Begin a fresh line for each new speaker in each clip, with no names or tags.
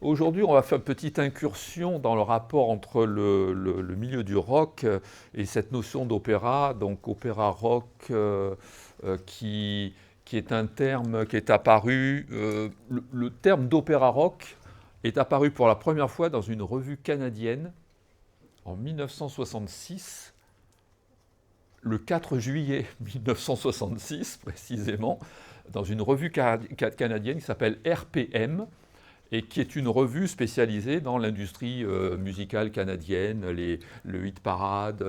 Aujourd'hui, on va faire une petite incursion dans le rapport entre le milieu du rock et cette notion d'opéra, donc opéra rock qui est un terme qui est apparu. Le terme d'opéra rock est apparu pour la première fois dans une revue canadienne en 1966, le 4 juillet 1966 précisément, dans une revue canadienne qui s'appelle RPM, et qui est une revue spécialisée dans l'industrie musicale canadienne, le hit parade,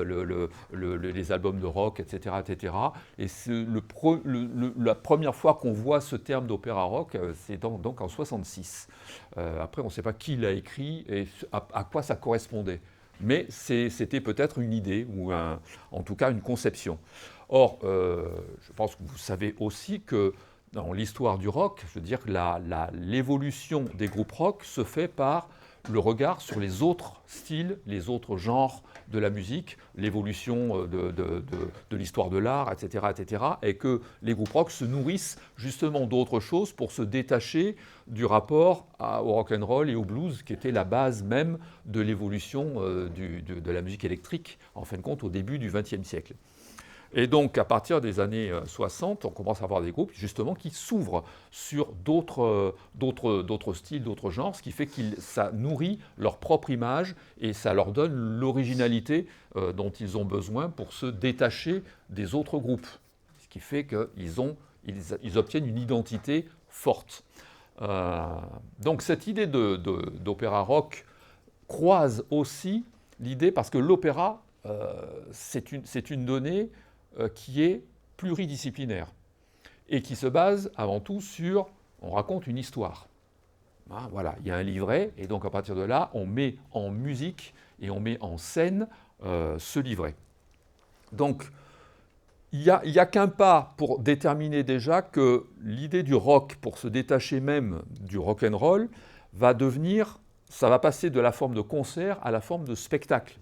les albums de rock, etc. etc. Et c'est la première fois qu'on voit ce terme d'opéra rock, c'est donc en 66. Après, on ne sait pas qui l'a écrit et à quoi ça correspondait. Mais c'était peut-être une idée, ou en tout cas une conception. Or, je pense que vous savez aussi que dans l'histoire du rock, je veux dire que l'évolution des groupes rock se fait par le regard sur les autres styles, les autres genres de la musique, l'évolution de l'histoire de l'art, etc., etc., et que les groupes rock se nourrissent justement d'autres choses pour se détacher du rapport au rock and roll et au blues, qui était la base même de l'évolution de la musique électrique, en fin de compte, au début du XXe siècle. Et donc, à partir des années 60, on commence à avoir des groupes justement qui s'ouvrent sur d'autres styles, d'autres genres, ce qui fait que ça nourrit leur propre image et ça leur donne l'originalité dont ils ont besoin pour se détacher des autres groupes. Ce qui fait qu'ils obtiennent une identité forte. Donc, cette idée d'opéra rock croise aussi l'idée, parce que l'opéra, c'est une donnée qui est pluridisciplinaire et qui se base avant tout sur, on raconte une histoire. Hein, voilà, il y a un livret et donc à partir de là, on met en musique et on met en scène ce livret. Donc, il n'y a qu'un pas pour déterminer déjà que l'idée du rock, pour se détacher même du rock and roll, ça va passer de la forme de concert à la forme de spectacle.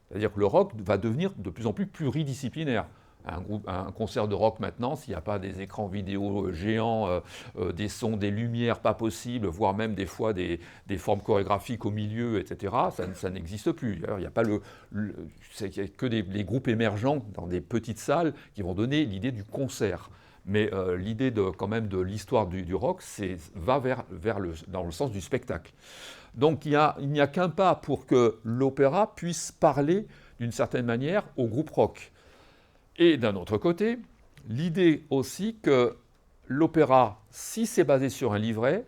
C'est-à-dire que le rock va devenir de plus en plus pluridisciplinaire. Un concert de rock maintenant, s'il n'y a pas des écrans vidéo géants, des sons, des lumières pas possibles, voire même des fois des formes chorégraphiques au milieu, etc., ça n'existe plus. D'ailleurs, il n'y a pas c'est que les groupes émergents dans des petites salles qui vont donner l'idée du concert. Mais l'idée quand même de l'histoire du rock va dans le sens du spectacle. Donc il n'y a qu'un pas pour que l'opéra puisse parler d'une certaine manière au groupe rock. Et d'un autre côté, l'idée aussi que l'opéra, si c'est basé sur un livret,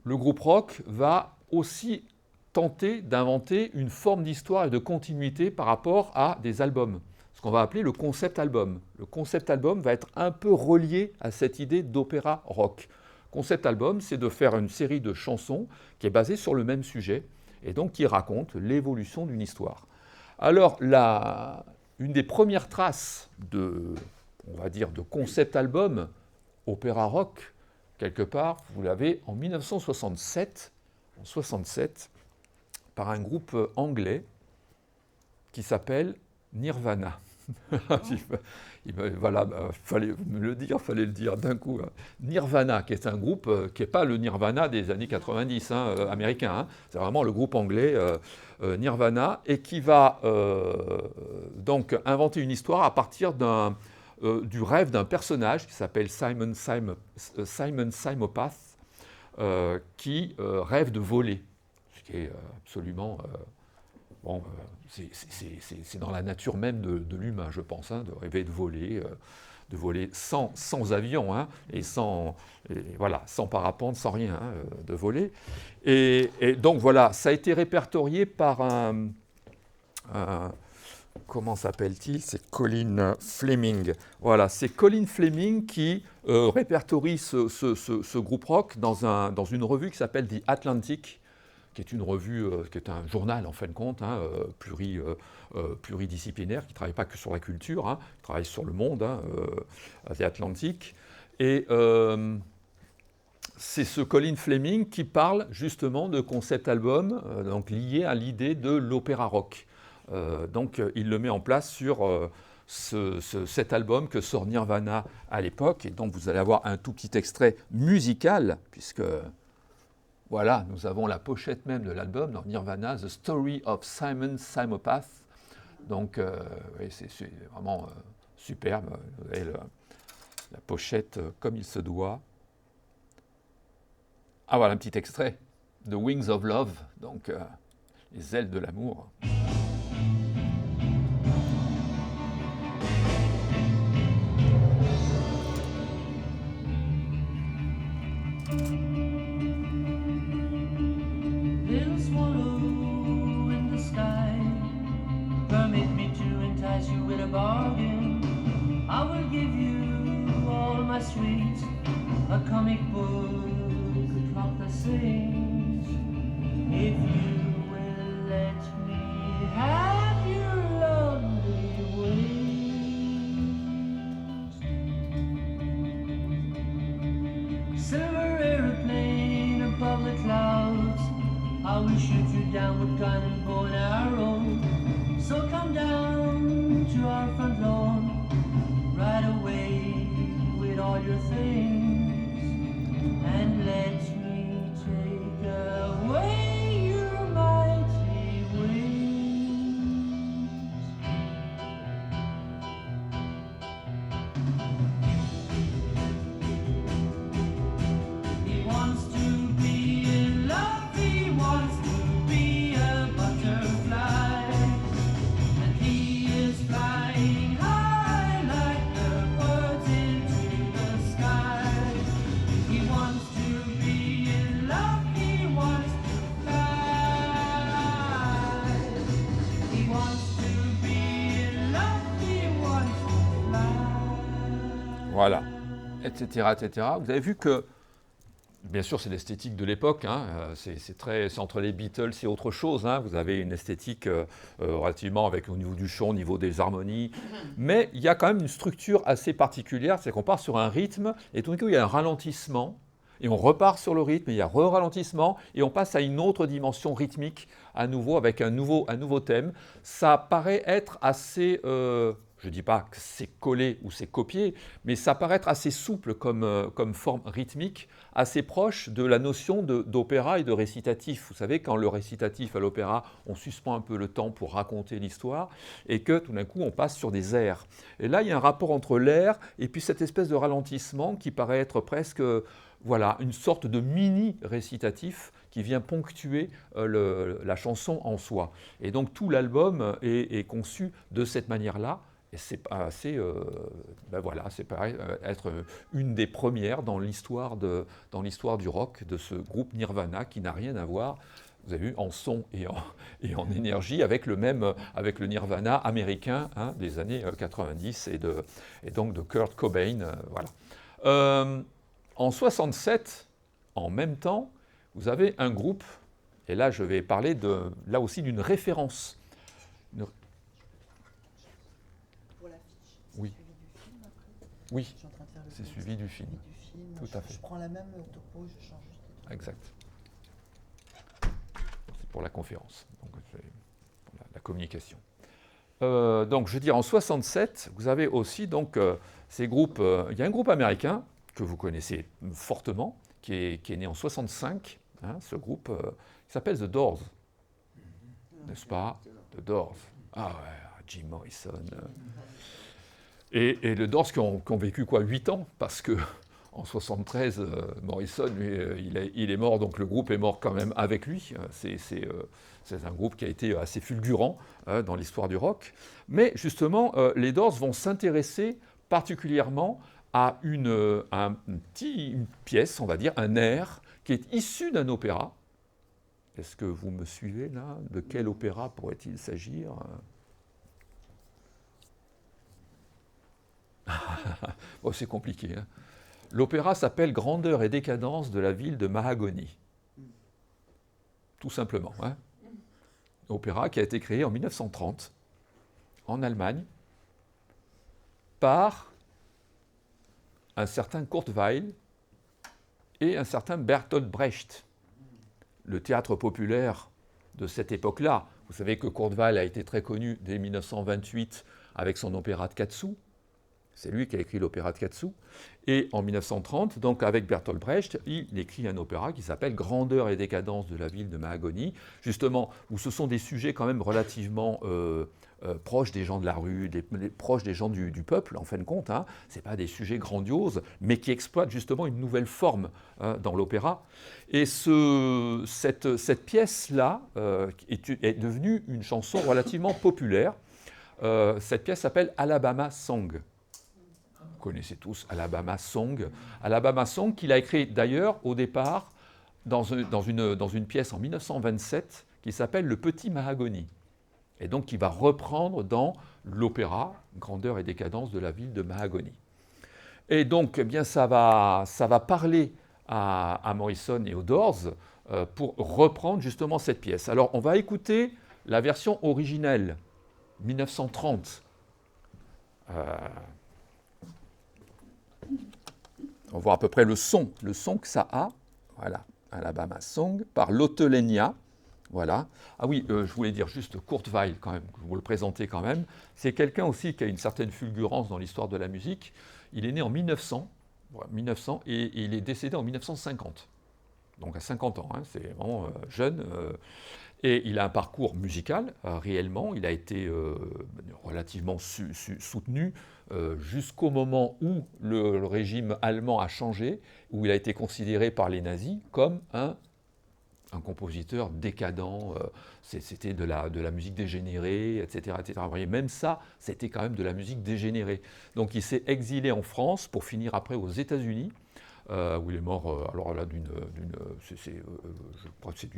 le groupe rock va aussi tenter d'inventer une forme d'histoire et de continuité par rapport à des albums, ce qu'on va appeler le concept album. Le concept album va être un peu relié à cette idée d'opéra rock. Concept album, c'est de faire une série de chansons qui est basée sur le même sujet et donc qui raconte l'évolution d'une histoire. Alors, une des premières traces on va dire, de concept album opéra rock, quelque part, vous l'avez en 1967, par un groupe anglais qui s'appelle Nirvana. Voilà, fallait le dire d'un coup. Nirvana, qui est un groupe qui n'est pas le Nirvana des années 90 américain, hein. C'est vraiment le groupe anglais Nirvana, et qui va donc inventer une histoire à partir du rêve d'un personnage qui s'appelle Simon Simopath, qui rêve de voler, ce qui est absolument... Bon, c'est dans la nature même de l'humain, je pense, hein, de rêver de voler sans avion, hein, voilà, sans parapente, sans rien, hein, de voler. Et donc voilà, ça a été répertorié par comment s'appelle-t-il? C'est Colin Fleming. Voilà, c'est Colin Fleming qui répertorie ce groupe rock dans une revue qui s'appelle The Atlantic, qui est une revue, qui est un journal en fin de compte, hein, pluridisciplinaire, qui ne travaille pas que sur la culture, hein, qui travaille sur le monde, hein, The Atlantic. Et c'est ce Colin Fleming qui parle justement de concept album, donc lié à l'idée de l'opéra rock. Donc il le met en place sur cet album que sort Nirvana à l'époque, et donc vous allez avoir un tout petit extrait musical, puisque... voilà, nous avons la pochette même de l'album dans Nirvana, The Story of Simon Simopath. Donc, oui, c'est vraiment superbe. Vous avez la pochette comme il se doit. Ah, voilà un petit extrait. The Wings of Love, donc les ailes de l'amour.
Little swallow in the sky, permit me to entice you with a bargain. I will give you all my sweets, a comic book, a clock that sings. If you will let me have your lovely wings. Silver aeroplane above the clouds, I will shoot you down with gun and bow and arrow. So come down to our front lawn right away with all your things, and let me take away your mighty wings. He wants to be in love, he wants to be a butterfly, and he is flying high like the birds into the sky. He wants to be in love, he wants to fly. He wants to be in love, he wants to fly.
Voilà, etc., etc. Vous avez vu que, bien sûr, c'est l'esthétique de l'époque, hein, c'est entre les Beatles et autre chose. Hein, vous avez une esthétique relativement avec au niveau du chant, au niveau des harmonies, mais il y a quand même une structure assez particulière, c'est qu'on part sur un rythme et tout d'un coup il y a un ralentissement. Et on repart sur le rythme, et il y a re-ralentissement, et on passe à une autre dimension rythmique, à nouveau, avec un nouveau thème. Ça paraît être assez, je ne dis pas que c'est collé ou c'est copié, mais ça paraît être assez souple comme forme rythmique, assez proche de la notion d'opéra et de récitatif. Vous savez, quand le récitatif à l'opéra, on suspend un peu le temps pour raconter l'histoire, et que tout d'un coup, on passe sur des airs. Et là, il y a un rapport entre l'air et puis cette espèce de ralentissement qui paraît être presque... Voilà, une sorte de mini-récitatif qui vient ponctuer la chanson en soi. Et donc tout l'album est conçu de cette manière-là. Et c'est assez, voilà, c'est pareil, être une des premières dans l'histoire du rock de ce groupe Nirvana qui n'a rien à voir, vous avez vu, en son et en énergie avec le Nirvana américain, hein, des années 90 et donc de Kurt Cobain. Voilà. En 67, en même temps, vous avez un groupe, et là je vais parler là aussi d'une référence.
Pour l'affiche,
Oui.
suivi du film après.
Oui,
Je suis en train de faire le
c'est
film.
suivi du film. Tout à fait.
Je prends la même topo, je change juste les trucs.
Exact. C'est pour la conférence, donc pour la communication. Donc je veux dire, en 67, vous avez aussi donc ces groupes. Il y a un groupe américain que vous connaissez fortement, qui est né en 65, hein, ce groupe qui s'appelle The Doors, n'est-ce pas? The Doors. Ah ouais, Jim Morrison. Et les Doors qui ont vécu quoi, 8 ans, parce que en 73, Morrison, lui, il est mort, donc le groupe est mort quand même avec lui. C'est un groupe qui a été assez fulgurant dans l'histoire du rock. Mais justement, les Doors vont s'intéresser particulièrement à une pièce, on va dire, un air, qui est issu d'un opéra. Est-ce que vous me suivez là? De quel opéra pourrait-il s'agir? Oh, c'est compliqué. Hein. L'opéra s'appelle Grandeur et décadence de la ville de Mahagoni. Tout simplement. Hein. Opéra qui a été créé en 1930 en Allemagne par un certain Kurt Weill et un certain Bertolt Brecht. Le théâtre populaire de cette époque-là, vous savez que Kurt Weill a été très connu dès 1928 avec son opéra de Katsu, C'est lui qui a écrit l'opéra de Katsu. Et en 1930, donc avec Bertolt Brecht, il écrit un opéra qui s'appelle Grandeur et décadence de la ville de Mahagoni, justement, où ce sont des sujets quand même relativement proches des gens de la rue, proches des gens du peuple, en fin de compte. Hein. Ce n'est pas des sujets grandioses, mais qui exploitent justement une nouvelle forme dans l'opéra. Et cette pièce-là est devenue une chanson relativement populaire. Cette pièce s'appelle Alabama Song. Vous connaissez tous Alabama Song. Alabama Song qu'il a écrit d'ailleurs au départ dans une pièce en 1927 qui s'appelle Le Petit Mahagoni. Et donc qui va reprendre dans l'opéra Grandeur et décadence de la ville de Mahagoni. Et donc eh bien, ça va parler à Morrison et aux Doors pour reprendre justement cette pièce. Alors on va écouter la version originelle, 1930. On voit à peu près le son que ça a. Voilà, Alabama Song, par Lotte Lenya. Voilà. Ah oui, je voulais dire juste Kurt Weill, quand même, vous le présentez quand même. C'est quelqu'un aussi qui a une certaine fulgurance dans l'histoire de la musique. Il est né en 1900 et il est décédé en 1950. Donc à 50 ans, hein, c'est vraiment jeune. Et il a un parcours musical, réellement. Il a été relativement soutenu jusqu'au moment où le régime allemand a changé, où il a été considéré par les nazis comme un compositeur décadent. C'était de la musique dégénérée, etc., etc. Vous voyez, même ça, c'était quand même de la musique dégénérée. Donc il s'est exilé en France pour finir après aux États-Unis, où il est mort, alors là, je crois que c'est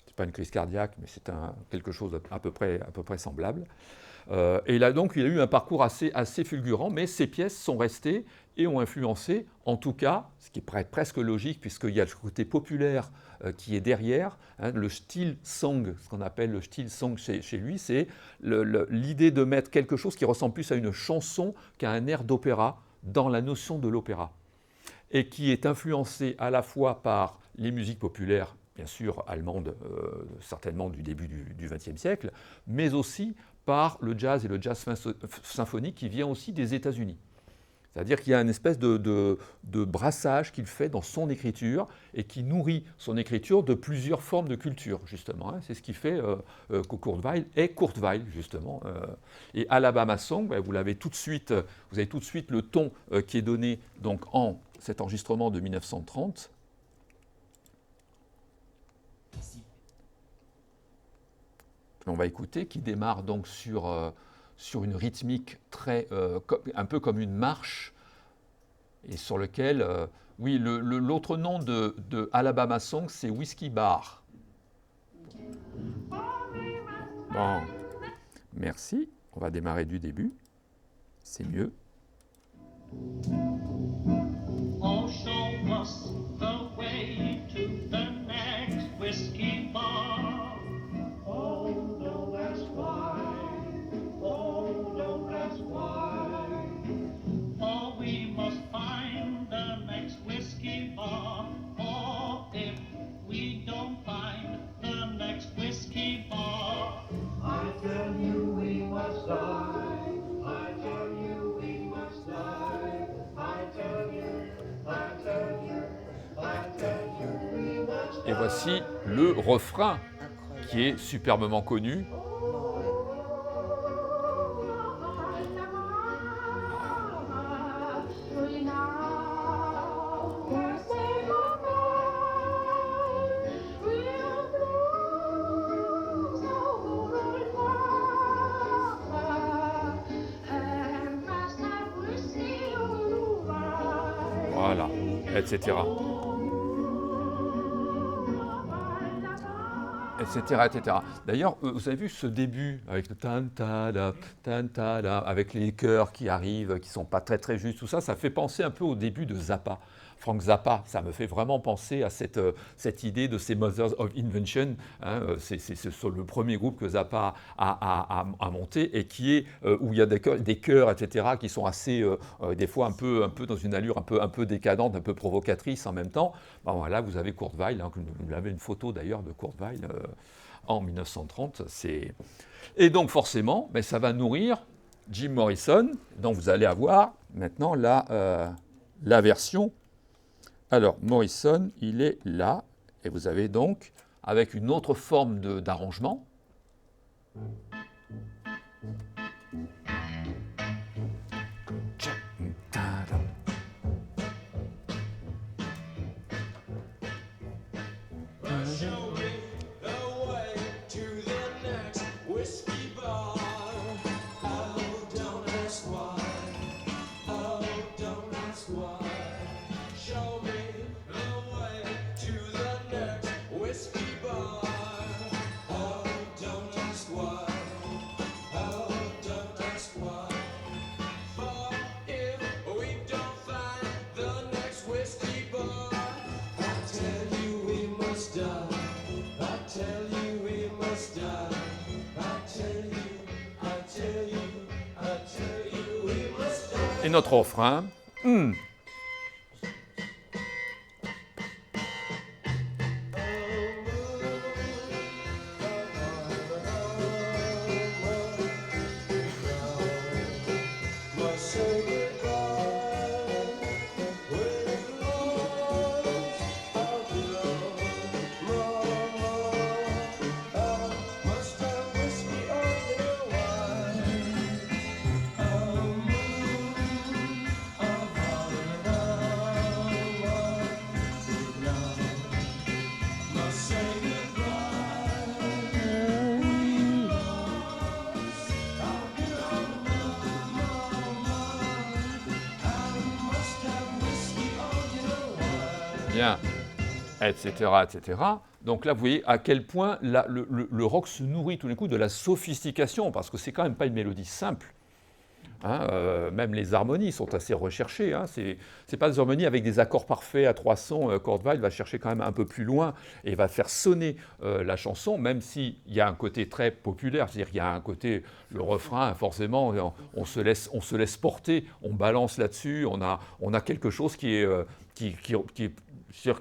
c'est pas une crise cardiaque, mais c'est quelque chose à peu près semblable. Et là, donc, il a eu un parcours assez fulgurant, mais ses pièces sont restées et ont influencé, en tout cas, ce qui est presque logique, puisqu'il y a le côté populaire qui est derrière, hein, le style song, ce qu'on appelle le style song chez lui, c'est l'idée de mettre quelque chose qui ressemble plus à une chanson qu'à un air d'opéra dans la notion de l'opéra, et qui est influencé à la fois par les musiques populaires, bien sûr allemandes, certainement du début du XXe siècle, mais aussi par le jazz et le jazz symphonique qui vient aussi des États-Unis. C'est-à-dire qu'il y a une espèce de brassage qu'il fait dans son écriture et qui nourrit son écriture de plusieurs formes de culture, justement. Hein. C'est ce qui fait que Kurt Weill est Kurt Weill, justement. Et Alabama Song, vous avez tout de suite le ton qui est donné donc, en cet enregistrement de 1930. On va écouter, qui démarre donc sur une rythmique un peu comme une marche, et sur lequel, oui, l'autre nom de Alabama Song, c'est Whiskey Bar. Bon, merci. On va démarrer du début. C'est mieux.
Oh, show us the way to the next whiskey bar. Oh, no, that's why. Oh, no, that's why. Oh, we must find the next whiskey bar. Oh, if we don't find the next whiskey bar, I tell you we must die. I tell you we must die. I tell you, I tell you, I tell you we must die.
Et voici le refrain qui est superbement connu. Voilà, etc. Etc. D'ailleurs, vous avez vu ce début avec le tan-ta-da, avec les chœurs qui arrivent, qui ne sont pas très très justes, tout ça, ça fait penser un peu au début de Zappa. Frank Zappa, ça me fait vraiment penser à cette idée de ces Mothers of Invention. Hein, c'est le premier groupe que Zappa a monté et qui est où il y a des chœurs, etc., qui sont assez, des fois un peu dans une allure un peu décadente, un peu provocatrice en même temps. Bon, voilà, vous avez Kurt Weill, hein, vous avez une photo d'ailleurs de Kurt Weill en 1930. Et donc forcément, ça va nourrir Jim Morrison. Donc vous allez avoir maintenant la version. Alors Morrison, il est là, et vous avez donc, avec une autre forme d'arrangement.
Show me the way to the next whiskey bar. Oh, don't ask why. Oh, don't ask why. Show me the way to the next whiskey bar. Oh, don't ask why. Oh, don't ask why. For if we don't find the next whiskey bar, I tell you we must die. I tell you we must die. I tell you, I tell you, I tell you we must die.
Et notre refrain.
Must say goodbye with lots of love. I must have whiskey on your wine. A moon of now. Must say
Bien, etc., etc. Donc là, vous voyez à quel point le rock se nourrit tout d'un coup de la sophistication, parce que c'est quand même pas une mélodie simple. Hein, même les harmonies sont assez recherchées. Hein. C'est pas des harmonies avec des accords parfaits à 3 sons. Kurt Weill va chercher quand même un peu plus loin et va faire sonner la chanson, même s'il y a un côté très populaire. C'est-à-dire qu'il y a un côté, le refrain, forcément, on se laisse porter, on balance là-dessus, on a quelque chose qui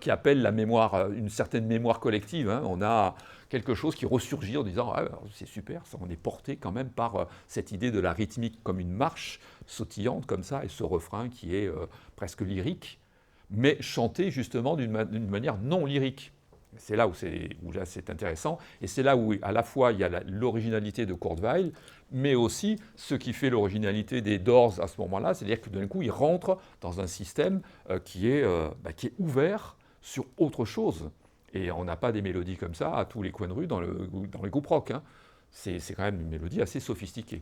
appelle la mémoire, une certaine mémoire collective. Hein. On a quelque chose qui ressurgit en disant ah, c'est super, ça, on est porté quand même par cette idée de la rythmique comme une marche sautillante comme ça, et ce refrain qui est presque lyrique, mais chanté justement d'une manière non lyrique. C'est là où c'est intéressant, et c'est là où à la fois il y a l'originalité de Kurt Weill, mais aussi ce qui fait l'originalité des Doors à ce moment-là, c'est-à-dire que d'un coup ils rentrent dans un système qui est ouvert sur autre chose. Et on n'a pas des mélodies comme ça à tous les coins de rue dans les groupes rock. Hein. C'est quand même une mélodie assez sophistiquée.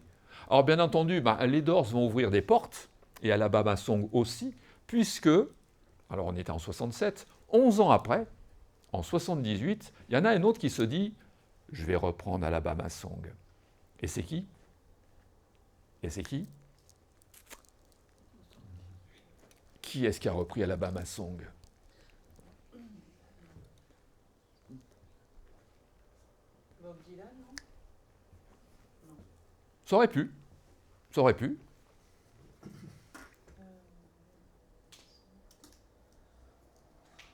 Alors bien entendu, les Doors vont ouvrir des portes, et Alabama Song aussi, puisque, alors on était en 67, 11 ans après, en 78, il y en a un autre qui se dit « je vais reprendre Alabama Song ». Et c'est qui? Qui est-ce qui a repris Alabama Song?
Bob Dylan, non?
Ça aurait pu.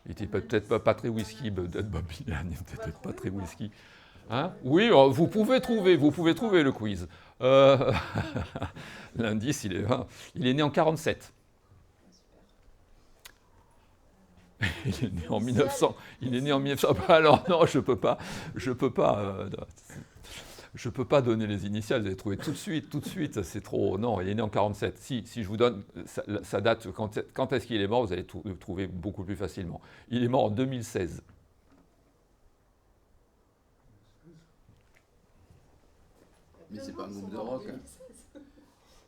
Il n'était peut-être pas très whisky, Bob Dylan, il n'était peut-être pas très whisky. Hein? Oui, vous pouvez trouver le quiz. L'indice, il est né en 47. Il est né en 1900. Alors non, je peux pas donner les initiales. Vous allez trouver tout de suite. C'est trop. Non, il est né en 47. Si je vous donne sa date, quand est-ce qu'il est mort, vous allez le trouver beaucoup plus facilement. Il est mort en 2016.
Mais c'est pas un groupe de rock. Hein.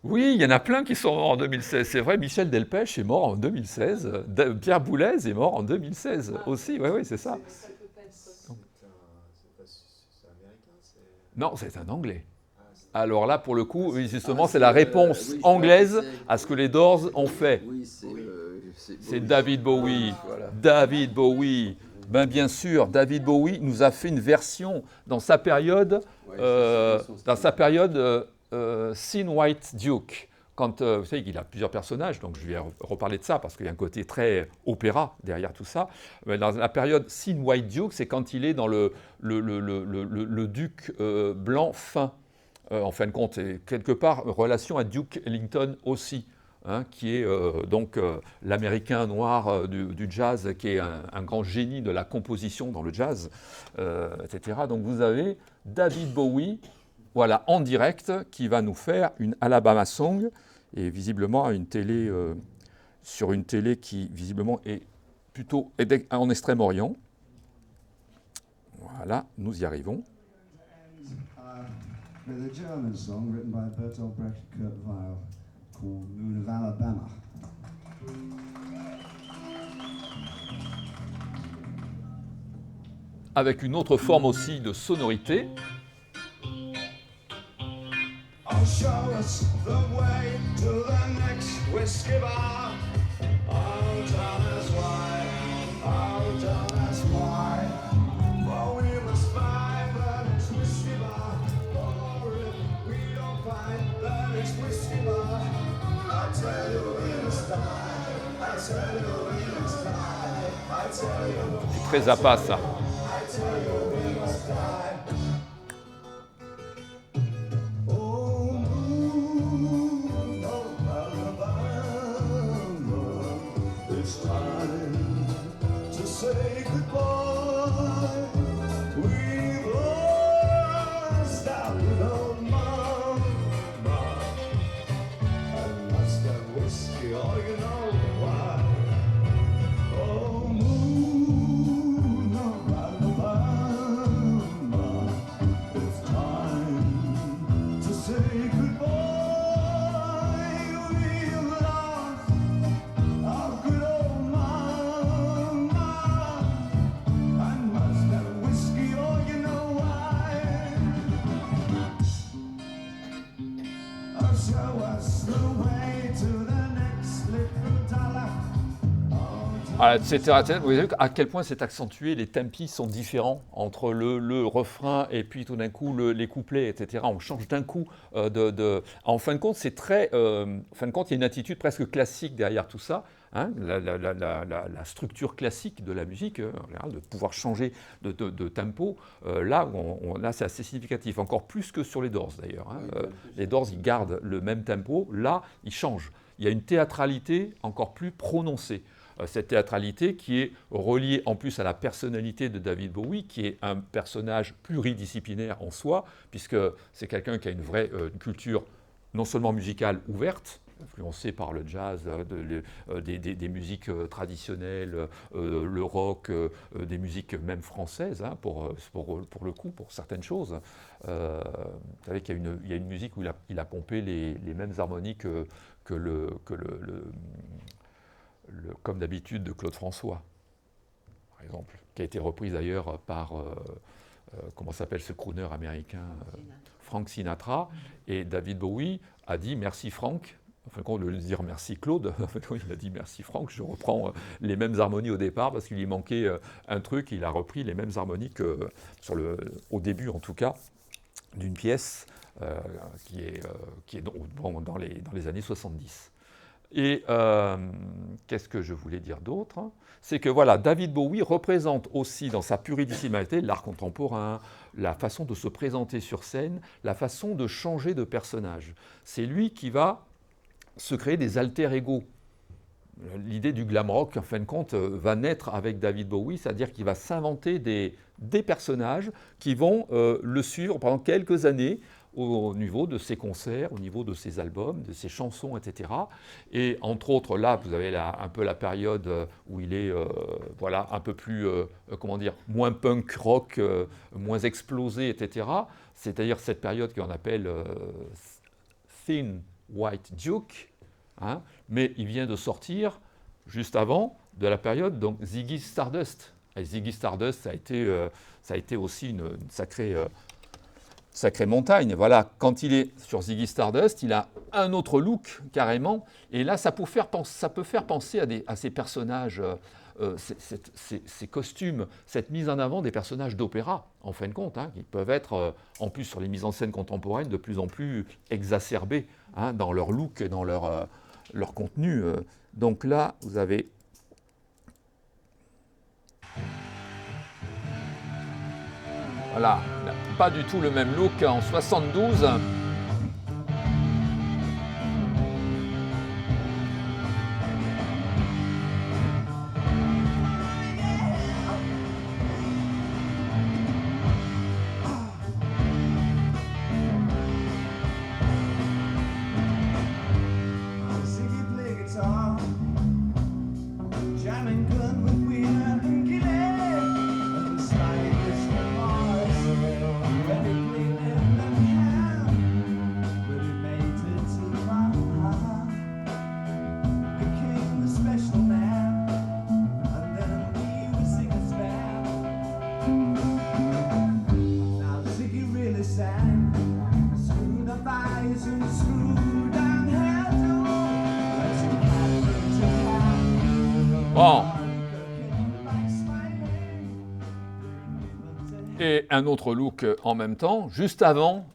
Oui, il y en a plein qui sont morts en 2016. C'est vrai, Michel Delpech est mort en 2016. Pierre Boulez est mort en 2016 aussi. Oui, c'est ça.
Ça peut pas être.
C'est américain,
Non, c'est un Anglais. Alors là, pour le coup, oui, justement, c'est la réponse anglaise à ce que les Doors ont fait.
Oui,
c'est David Bowie.
Voilà.
David Bowie. Ben, bien sûr, David Bowie nous a fait une version dans sa période, Thin White Duke. Quand, vous savez qu'il a plusieurs personnages, donc je vais reparler de ça parce qu'il y a un côté très opéra derrière tout ça. Mais dans la période Thin White Duke, c'est quand il est dans le duc blanc fin. en fin de compte, et quelque part, relation à Duke Ellington aussi, hein, qui est donc l'Américain noir du jazz, qui est un grand génie de la composition dans le jazz, etc. Donc vous avez David Bowie, voilà, en direct, qui va nous faire une Alabama Song, et visiblement à une télé, sur une télé qui visiblement est plutôt en Extrême-Orient. Voilà, nous y arrivons.
With a German song written by Bertolt Brecht and Kurt Weill called Moon of Alabama.
Avec une autre forme aussi de sonorité.
Oh, show us the way to the next whiskey bar. Oh, tell us why. Oh, tell us why. For we must find the next whiskey bar. Or if we don't find the next whiskey bar, I tell you we must die. I tell you we must die. I tell you.
C'est très Zappa, ça.
I tell you we must die. Oh, moon of Alabama, it's time to say goodbye. We've lost our good old mama. I must have whiskey, or you know why. Oh, moon of Alabama, it's time to say goodbye. We've lost our good old mama. I must have whiskey, or you know why. Oh, show us the way to the next little dollar.
Voilà, etc., etc. Vous voyez à quel point c'est accentué, les tempis sont différents entre le refrain et puis tout d'un coup les couplets, etc. On change d'un coup En fin de compte, c'est très... en fin de compte, il y a une attitude presque classique derrière tout ça, hein, la structure classique de la musique, en général, de pouvoir changer de tempo. Là, c'est assez significatif, encore plus que sur les Doors d'ailleurs. Hein. Les Doors, ils gardent le même tempo, là, ils changent. Il y a une théâtralité encore plus prononcée. Cette théâtralité qui est reliée en plus à la personnalité de David Bowie, qui est un personnage pluridisciplinaire en soi, puisque c'est quelqu'un qui a une vraie culture non seulement musicale ouverte, influencée par le jazz, des musiques traditionnelles, le rock, des musiques même françaises, hein, pour le coup, pour certaines choses. Vous savez qu'il y a une musique où il a pompé les mêmes harmonies que comme d'habitude de Claude François, par exemple, qui a été reprise d'ailleurs par, comment s'appelle ce crooner américain, Frank Sinatra, et David Bowie a dit « merci Frank ». Enfin, au lieu de dire merci Claude, il a dit merci Franck, je reprends les mêmes harmonies au départ parce qu'il lui manquait un truc, il a repris les mêmes harmonies que au début en tout cas, d'une pièce qui est dans les années 70. Et qu'est-ce que je voulais dire d'autre? C'est que voilà, David Bowie représente aussi dans sa pluridisciplinarité l'art contemporain, la façon de se présenter sur scène, la façon de changer de personnage. C'est lui qui va se créer des alter ego. L'idée du glam rock, en fin de compte, va naître avec David Bowie, c'est-à-dire qu'il va s'inventer des personnages qui vont le suivre pendant quelques années au niveau de ses concerts, au niveau de ses albums, de ses chansons, etc. Et entre autres, là, vous avez un peu la période où il est voilà, un peu plus, moins punk rock, moins explosé, etc. C'est-à-dire cette période qu'on appelle Thin White Duke, hein, mais il vient de sortir, juste avant, de la période donc Ziggy Stardust. Et Ziggy Stardust, ça a été aussi une sacrée montagne. Voilà, quand il est sur Ziggy Stardust, il a un autre look carrément, et là, ça peut faire penser à ces personnages, ces costumes, cette mise en avant des personnages d'opéra, en fin de compte, hein, qui peuvent être, en plus sur les mises en scène contemporaines, de plus en plus exacerbées, hein, dans leur look et dans leur contenu. Donc là, vous avez... Voilà, pas du tout le même look en 72.
Ziggy play guitar, jamming good with Wiener and Gilly, and the stylish Mars. Very clean in the hand, but he made it too far. Became a special man, and then he was Ziggy's band. Now Ziggy really sang, screwed up eyes and screwed down hairdo. Let's get cat to cat.
Bon. Et un autre look en même temps, juste avant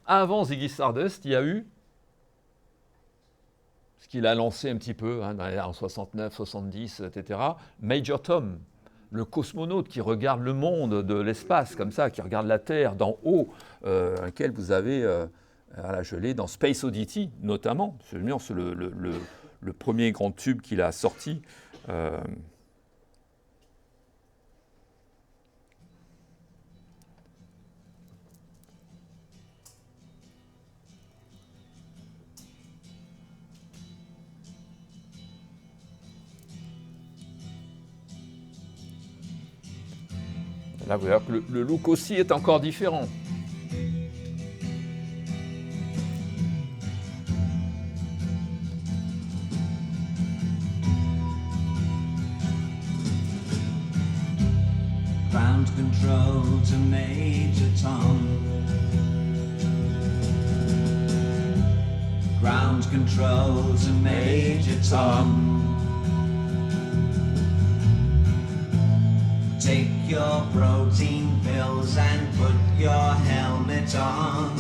Ziggy Stardust, il y a eu ce qu'il a lancé un petit peu dans les années 69, 70, etc. Major Tom, le cosmonaute qui regarde le monde de l'espace comme ça, qui regarde la Terre d'en haut, lequel vous avez, voilà, je l'ai dans Space Oddity notamment. C'est le premier grand tube qu'il a sorti. Là, vous voyez que le look aussi est encore différent.
Ground control to Major Tom. Ground control to Major Tom. Take your protein pills and put your helmet on.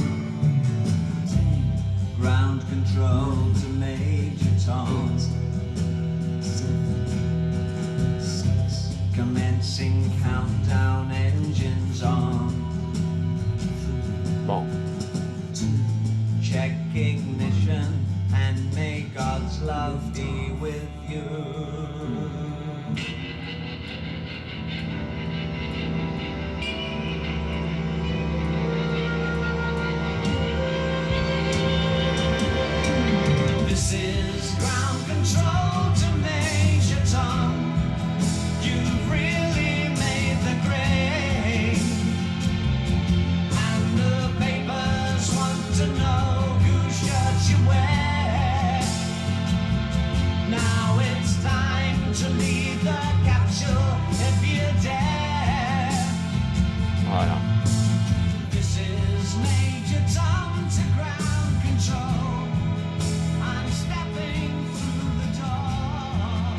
Ground control to Major Tom. Commencing countdown, engines on.
Bon.
Check ignition and may God's love be with you. This is ground control to Major Tom. You've really made the grade, and the papers want to know whose shirt you wear. Now it's time to leave the capsule if you dare.
Voilà.
This is Major Tom to ground control. I'm stepping through the door.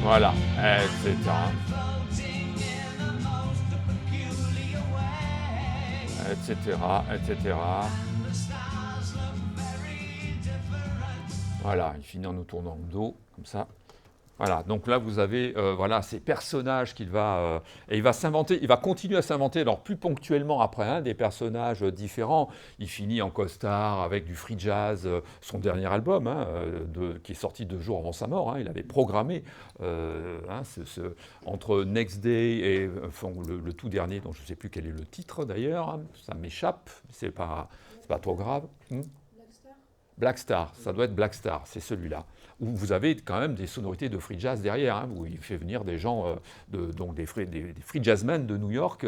Voilà, etc.
Floating in a most peculiar way.
etc., etc.
And the stars look very different.
Voilà, il finit en nous tournant le dos, comme ça. Voilà, donc là vous avez voilà, ces personnages qu'il va... et il va s'inventer, il va continuer à s'inventer, alors plus ponctuellement après, des personnages différents. Il finit en costard avec du free jazz, son dernier album, qui est sorti 2 jours avant sa mort. Il avait programmé entre Next Day et le tout dernier, dont je ne sais plus quel est le titre d'ailleurs, ça m'échappe, c'est pas trop grave. Black Star, ça doit être Black Star, c'est celui-là, où vous avez quand même des sonorités de free jazz derrière, où il fait venir des gens, donc des free jazzmen de New York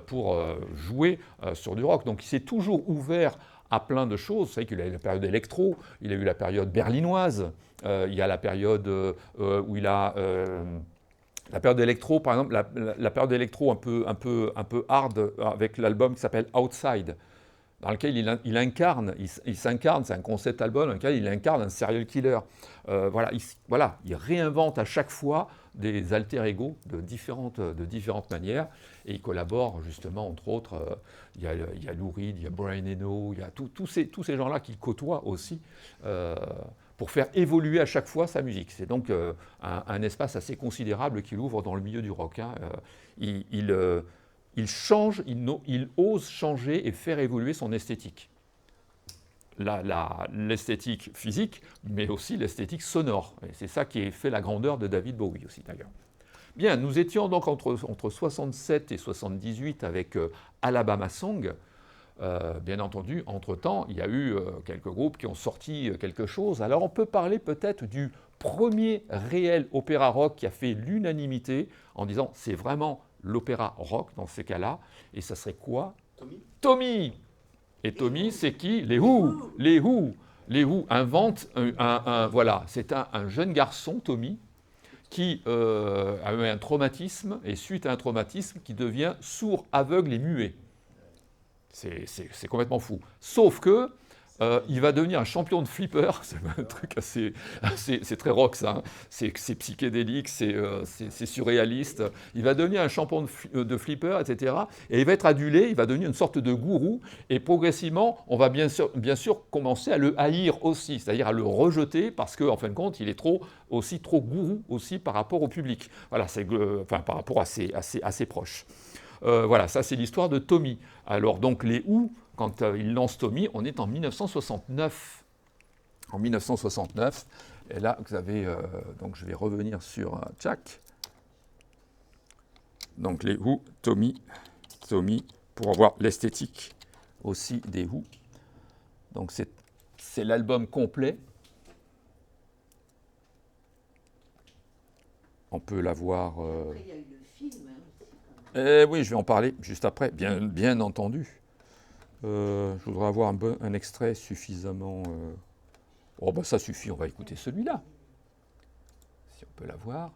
pour jouer sur du rock. Donc il s'est toujours ouvert à plein de choses. Vous savez qu'il a eu la période électro, il a eu la période berlinoise, il y a la période où il a... la période électro, par exemple, la période électro un peu hard avec l'album qui s'appelle Outside, dans lequel il s'incarne, c'est un concept album dans lequel il incarne un serial killer. Il réinvente à chaque fois des alter ego de différentes manières, et il collabore justement, entre autres, il y a Lou Reed, il y a Brian Eno, il y a tous ces gens-là qu'il côtoie aussi, pour faire évoluer à chaque fois sa musique. C'est donc un espace assez considérable qu'il ouvre dans le milieu du rock. il change, il ose changer et faire évoluer son esthétique. L'esthétique physique, mais aussi l'esthétique sonore. Et c'est ça qui fait la grandeur de David Bowie aussi, d'ailleurs. Bien, nous étions donc entre 67 et 78 avec Alabama Song. Bien entendu, entre-temps, il y a eu quelques groupes qui ont sorti quelque chose. Alors on peut parler peut-être du premier réel opéra rock qui a fait l'unanimité en disant c'est vraiment l'opéra rock dans ces cas-là. Et ça serait quoi? Tommy. Et Tommy, c'est qui? Les Who. Les Who. Les Who inventent voilà, c'est un jeune garçon, Tommy, qui a eu un traumatisme, et suite à un traumatisme, qui devient sourd, aveugle et muet. C'est complètement fou. Sauf que il va devenir un champion de flipper. C'est un truc c'est très rock ça. Hein. C'est psychédélique, c'est surréaliste. Il va devenir un champion de flipper, etc. Et il va être adulé, il va devenir une sorte de gourou. Et progressivement, on va bien sûr commencer à le haïr aussi, c'est-à-dire à le rejeter parce qu'en fin de compte, il est trop gourou aussi par rapport au public. Voilà, par rapport à ses proches. Voilà, ça c'est l'histoire de Tommy. Alors donc les Who, quand ils lancent Tommy, on est en 1969. En 1969, et là vous avez, donc je vais revenir sur Jack. Donc les Who, Tommy, pour avoir l'esthétique aussi des Who. Donc c'est l'album complet. On peut l'avoir.
Après, il y a eu le film.
Oui, je vais en parler juste après, bien entendu. Je voudrais avoir un extrait suffisamment... Oh, ben ça suffit, on va écouter celui-là. Si on peut l'avoir.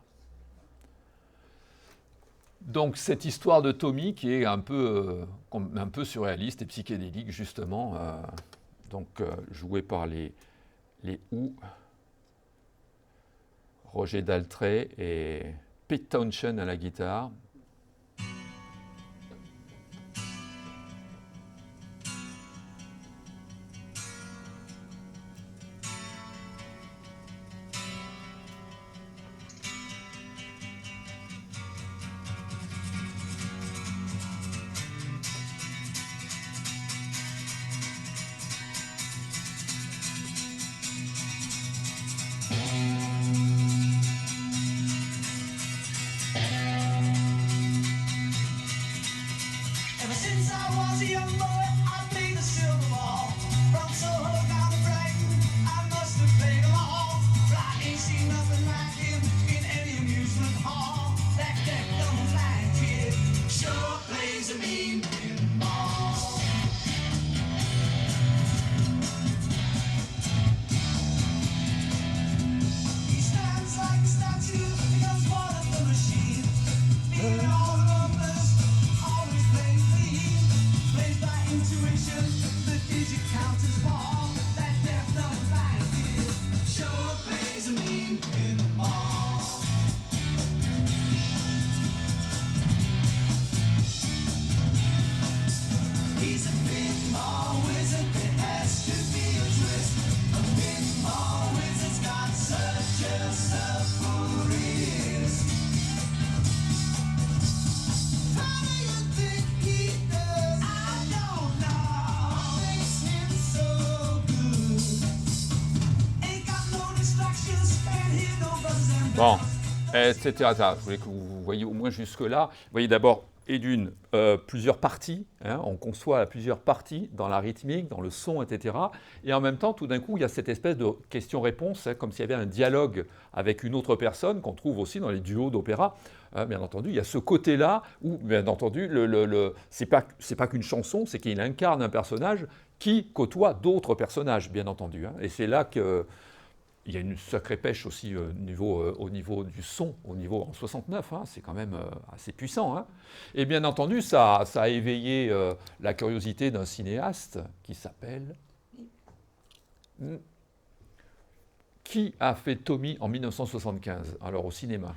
Donc, cette histoire de Tommy qui est un peu surréaliste et psychédélique, justement. Joué par les Who, Roger Daltrey et Pete Townshend à la guitare.
Ever since I was a young boy, I played the silver ball. From Soho down to Brighton, I must have played them all. But I ain't seen nothing like him in any amusement hall. That deaf, dumb, and blind kid sure plays a mean pinball. He stands like a statue, becomes part of the machine. Being all the numbers, always playing clean. Plays by intuition, the digit counters fall. That deaf, dumb, and blind kid sure plays a mean pinball. He's a pinball wizard, it has to be a twist. A pinball wizard's got such a supple wrist. How do you think he does? I don't know. What makes him so good? Ain't got no distractions, can't hear no buzzes and
Bon,
bells.
etc. Je voulais que vous voyez au moins jusque-là. Vous voyez d'abord, et d'une, plusieurs parties. Hein, on conçoit plusieurs parties dans la rythmique, dans le son, etc. Et en même temps, tout d'un coup, il y a cette espèce de question-réponse, hein, comme s'il y avait un dialogue avec une autre personne qu'on trouve aussi dans les duos d'opéra. Bien entendu, il y a ce côté-là où, bien entendu, c'est pas qu'une chanson, c'est qu'il incarne un personnage qui côtoie d'autres personnages, bien entendu. Hein. Et c'est là que il y a une sacrée pêche aussi au niveau du son, en 69, hein, c'est quand même assez puissant. Hein. Et bien entendu, ça a éveillé la curiosité d'un cinéaste qui s'appelle... Qui a fait Tommy en 1975, alors au cinéma?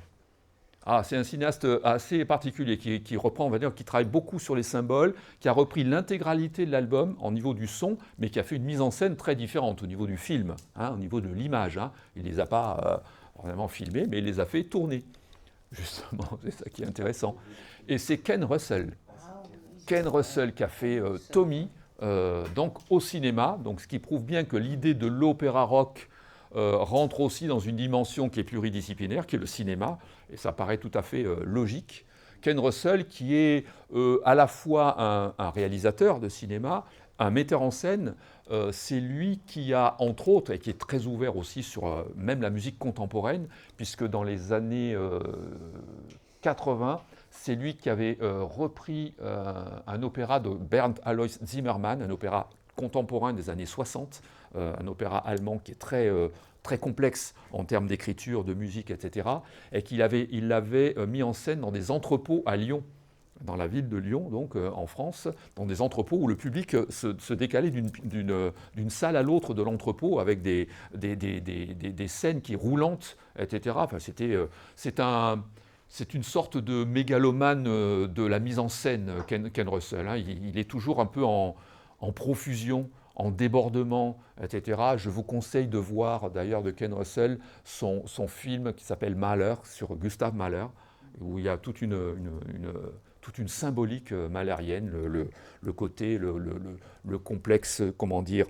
C'est un cinéaste assez particulier qui reprend, on va dire, qui travaille beaucoup sur les symboles, qui a repris l'intégralité de l'album au niveau du son, mais qui a fait une mise en scène très différente au niveau du film, hein, au niveau de l'image. Hein. Il ne les a pas vraiment filmés, mais il les a fait tourner. Justement, c'est ça qui est intéressant. Et c'est Ken Russell. Ken Russell qui a fait Tommy, donc au cinéma, donc ce qui prouve bien que l'idée de l'opéra rock rentre aussi dans une dimension qui est pluridisciplinaire, qui est le cinéma, et ça paraît tout à fait logique. Ken Russell qui est à la fois un réalisateur de cinéma, un metteur en scène, c'est lui qui a, entre autres, et qui est très ouvert aussi sur même la musique contemporaine, puisque dans les années 80, c'est lui qui avait repris un opéra de Bernd Alois Zimmermann, un opéra contemporain des années 60, un opéra allemand qui est très complexe en termes d'écriture, de musique, etc., et il l'avait mis en scène dans des entrepôts à Lyon, dans la ville de Lyon, donc en France, dans des entrepôts où le public se décalait d'une salle à l'autre de l'entrepôt avec des scènes qui roulantes, etc. Enfin, c'est une sorte de mégalomane de la mise en scène, Ken Russell. Hein. Il est toujours un peu en profusion, en débordement, etc. Je vous conseille de voir d'ailleurs de Ken Russell son film qui s'appelle Mahler, sur Gustav Mahler, où il y a toute une symbolique mahlérienne, le côté, le complexe, comment dire,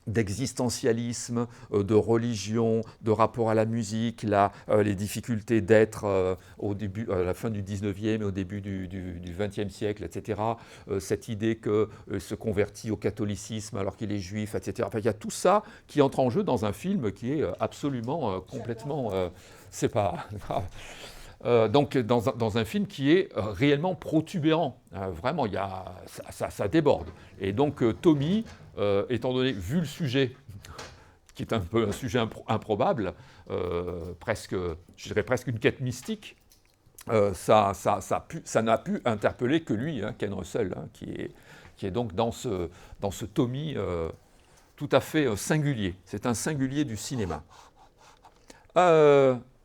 d'existentialisme, de religion, de rapport à la musique, les difficultés d'être à la fin du 19e et au début du 20e siècle, etc. Cette idée qu'il se convertit au catholicisme alors qu'il est juif, etc. Enfin, il y a tout ça qui entre en jeu dans un film qui est absolument, complètement... c'est pas grave. Donc dans un film qui est réellement protubérant. Vraiment, ça déborde. Et donc Tommy, étant donné, vu le sujet, qui est un peu un sujet improbable, presque, je dirais presque une quête mystique, ça n'a pu interpeller que lui, hein, Ken Russell, hein, qui est donc dans ce Tommy tout à fait singulier. C'est un singulier du cinéma.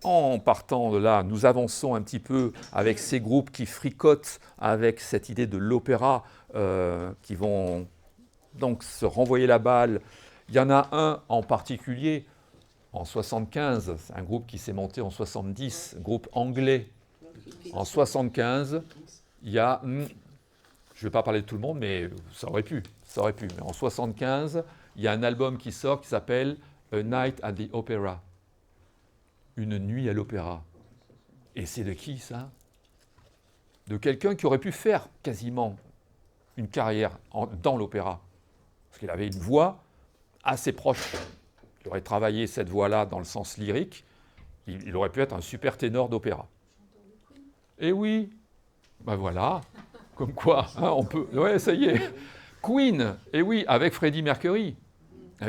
En partant de là, nous avançons un petit peu avec ces groupes qui fricotent avec cette idée de l'opéra, qui vont donc se renvoyer la balle. Il y en a un en particulier, en 75, c'est un groupe qui s'est monté en 70, groupe anglais. En 75, il y a, je ne vais pas parler de tout le monde, mais ça aurait pu. Mais en 75, il y a un album qui sort qui s'appelle A Night at the Opera. Une nuit à l'opéra. Et c'est de qui, ça? De quelqu'un qui aurait pu faire quasiment une carrière dans l'opéra. Parce qu'il avait une voix assez proche. Il aurait travaillé cette voix-là dans le sens lyrique. Il aurait pu être un super ténor d'opéra. Et oui, ben voilà, comme quoi, hein, on peut... Ouais, ça y est. Queen, et oui, avec Freddie Mercury,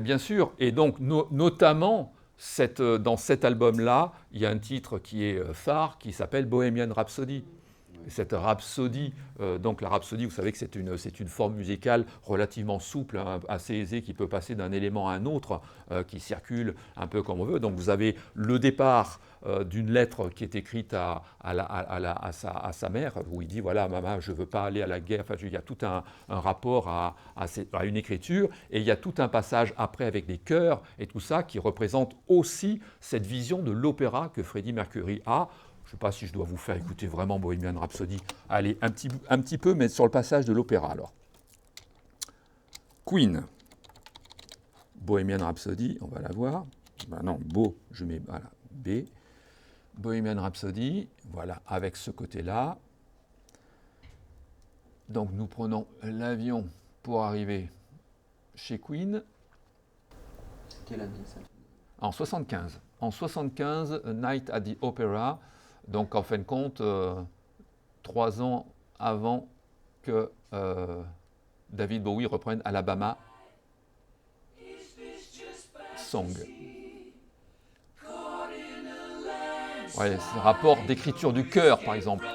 bien sûr. Et donc, notamment... dans cet album-là, il y a un titre qui est phare, qui s'appelle Bohemian Rhapsody. Et cette rhapsodie, donc la rhapsodie, vous savez que c'est une forme musicale relativement souple, hein, assez aisée, qui peut passer d'un élément à un autre, qui circule un peu comme on veut. Donc vous avez le départ d'une lettre qui est écrite à sa mère, où il dit, voilà, maman, je ne veux pas aller à la guerre. Enfin, il y a tout un rapport à une écriture, et il y a tout un passage après avec des chœurs et tout ça, qui représente aussi cette vision de l'opéra que Freddie Mercury a. Je ne sais pas si je dois vous faire écouter vraiment Bohemian Rhapsody. Allez, un petit peu, mais sur le passage de l'opéra, alors. Queen. Bohemian Rhapsody, on va la voir. Ben non, je mets voilà, B. Bohemian Rhapsody, voilà, avec ce côté-là. Donc, nous prenons l'avion pour arriver chez Queen.
C'est quelle année, ça?
En 75. En 75, A Night at the Opera. Donc, en fin de compte, 3 ans avant que David Bowie reprenne Alabama Song. Ouais, c'est un rapport d'écriture du chœur, par exemple.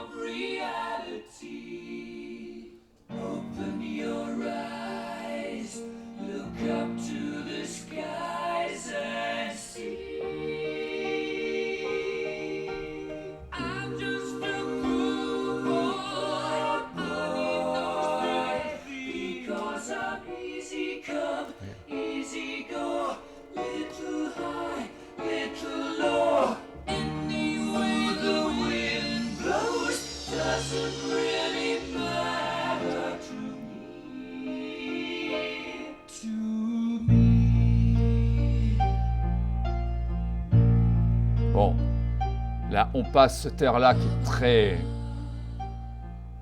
Là, on passe ce terre-là qui est très...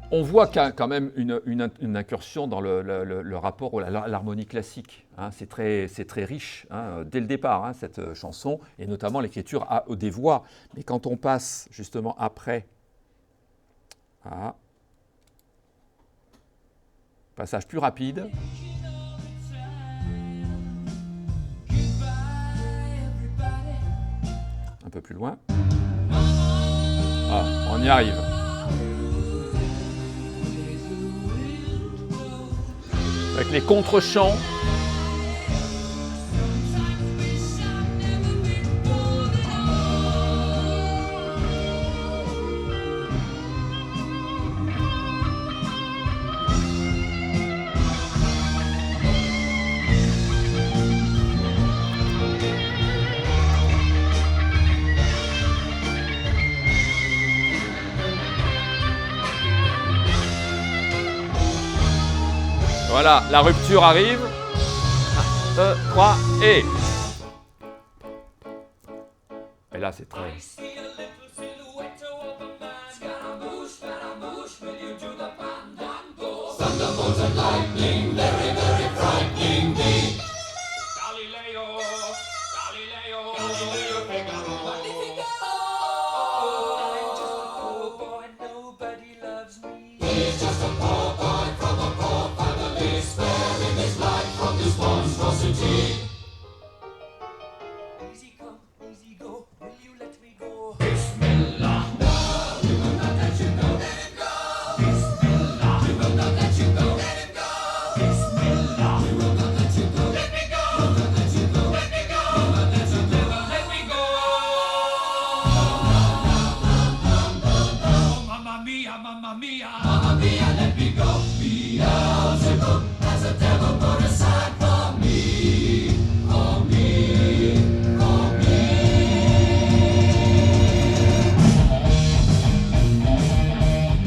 On voit qu'il y a quand même une incursion dans le rapport à l'harmonie classique. Hein. C'est très riche dès le départ, hein, cette chanson, et notamment l'écriture des voix. Mais quand on passe justement après... Passage plus rapide. Un peu plus loin. On y arrive. Avec les contre-chants. Voilà, la rupture arrive. 1, 2, 3, et... Et là, c'est très...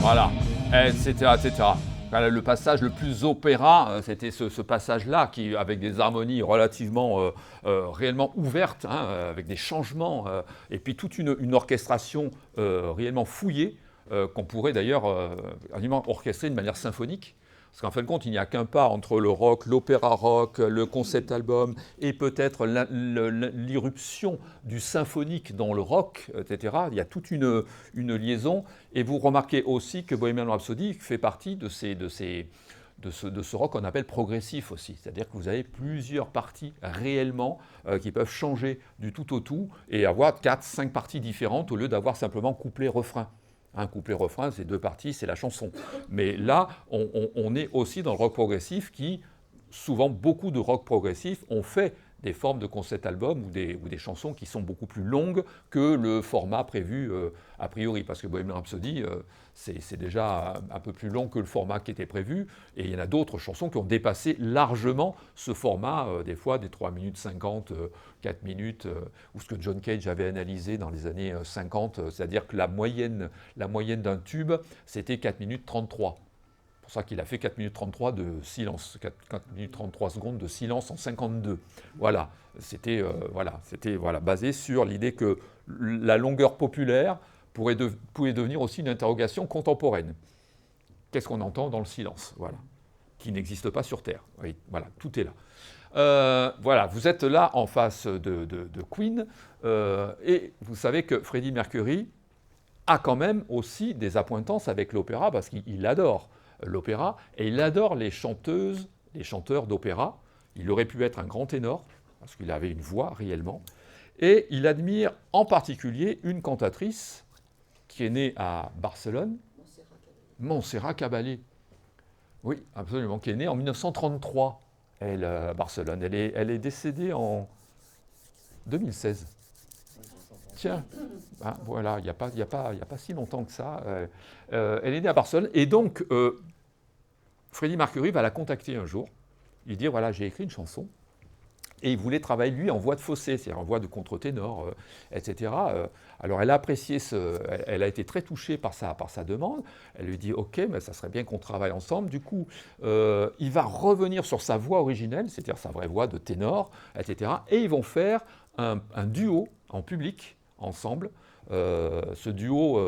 Voilà, etc., etc. Le passage le plus opéra, c'était ce passage-là, qui, avec des harmonies relativement, réellement ouvertes, hein, avec des changements, et puis toute une orchestration réellement fouillée, qu'on pourrait d'ailleurs orchestrer de manière symphonique. Parce qu'en fin de compte, il n'y a qu'un pas entre le rock, l'opéra rock, le concept album et peut-être l'irruption du symphonique dans le rock, etc. Il y a toute une liaison. Et vous remarquez aussi que Bohemian Rhapsody fait partie de ce rock qu'on appelle progressif aussi. C'est-à-dire que vous avez plusieurs parties réellement qui peuvent changer du tout au tout et avoir 4-5 parties différentes au lieu d'avoir simplement couplet-refrain. Un couplet-refrain, c'est 2 parties, c'est la chanson. Mais là, on est aussi dans le rock progressif qui, souvent, beaucoup de rock progressif ont fait des formes de concept album ou des chansons qui sont beaucoup plus longues que le format prévu a priori. Parce que Bohemian Rhapsody, c'est déjà un peu plus long que le format qui était prévu. Et il y en a d'autres chansons qui ont dépassé largement ce format, des fois des 3 minutes 50, 4 minutes, ou ce que John Cage avait analysé dans les années 50, c'est-à-dire que la moyenne d'un tube, c'était 4 minutes 33. C'est pour ça qu'il a fait 4 minutes 33 de silence, 4 minutes 33 secondes de silence en 52. Voilà, c'était basé sur l'idée que la longueur populaire pouvait devenir aussi une interrogation contemporaine. Qu'est-ce qu'on entend dans le silence, voilà, qui n'existe pas sur Terre. Oui, voilà, tout est là. Voilà, vous êtes là en face de Queen, et vous savez que Freddie Mercury a quand même aussi des appointances avec l'opéra, parce qu'il adore l'opéra, et il adore les chanteuses, les chanteurs d'opéra. Il aurait pu être un grand ténor, parce qu'il avait une voix réellement, et il admire en particulier une cantatrice qui est née à Barcelone, Montserrat Caballé. Oui, absolument, qui est née en 1933, elle, à Barcelone. Elle est décédée en 2016. Tiens, hein, voilà, il n'y a pas si longtemps que ça. Elle est née à Barcelone, et donc Freddie Mercury va la contacter un jour, lui dire, voilà, j'ai écrit une chanson, et il voulait travailler, lui, en voix de fausset, c'est-à-dire en voix de contre-ténor, etc. Alors, elle a apprécié elle a été très touchée par sa demande. Elle lui dit, OK, mais ça serait bien qu'on travaille ensemble. Du coup, il va revenir sur sa voix originelle, c'est-à-dire sa vraie voix de ténor, etc. Et ils vont faire un duo en public, ensemble, ce duo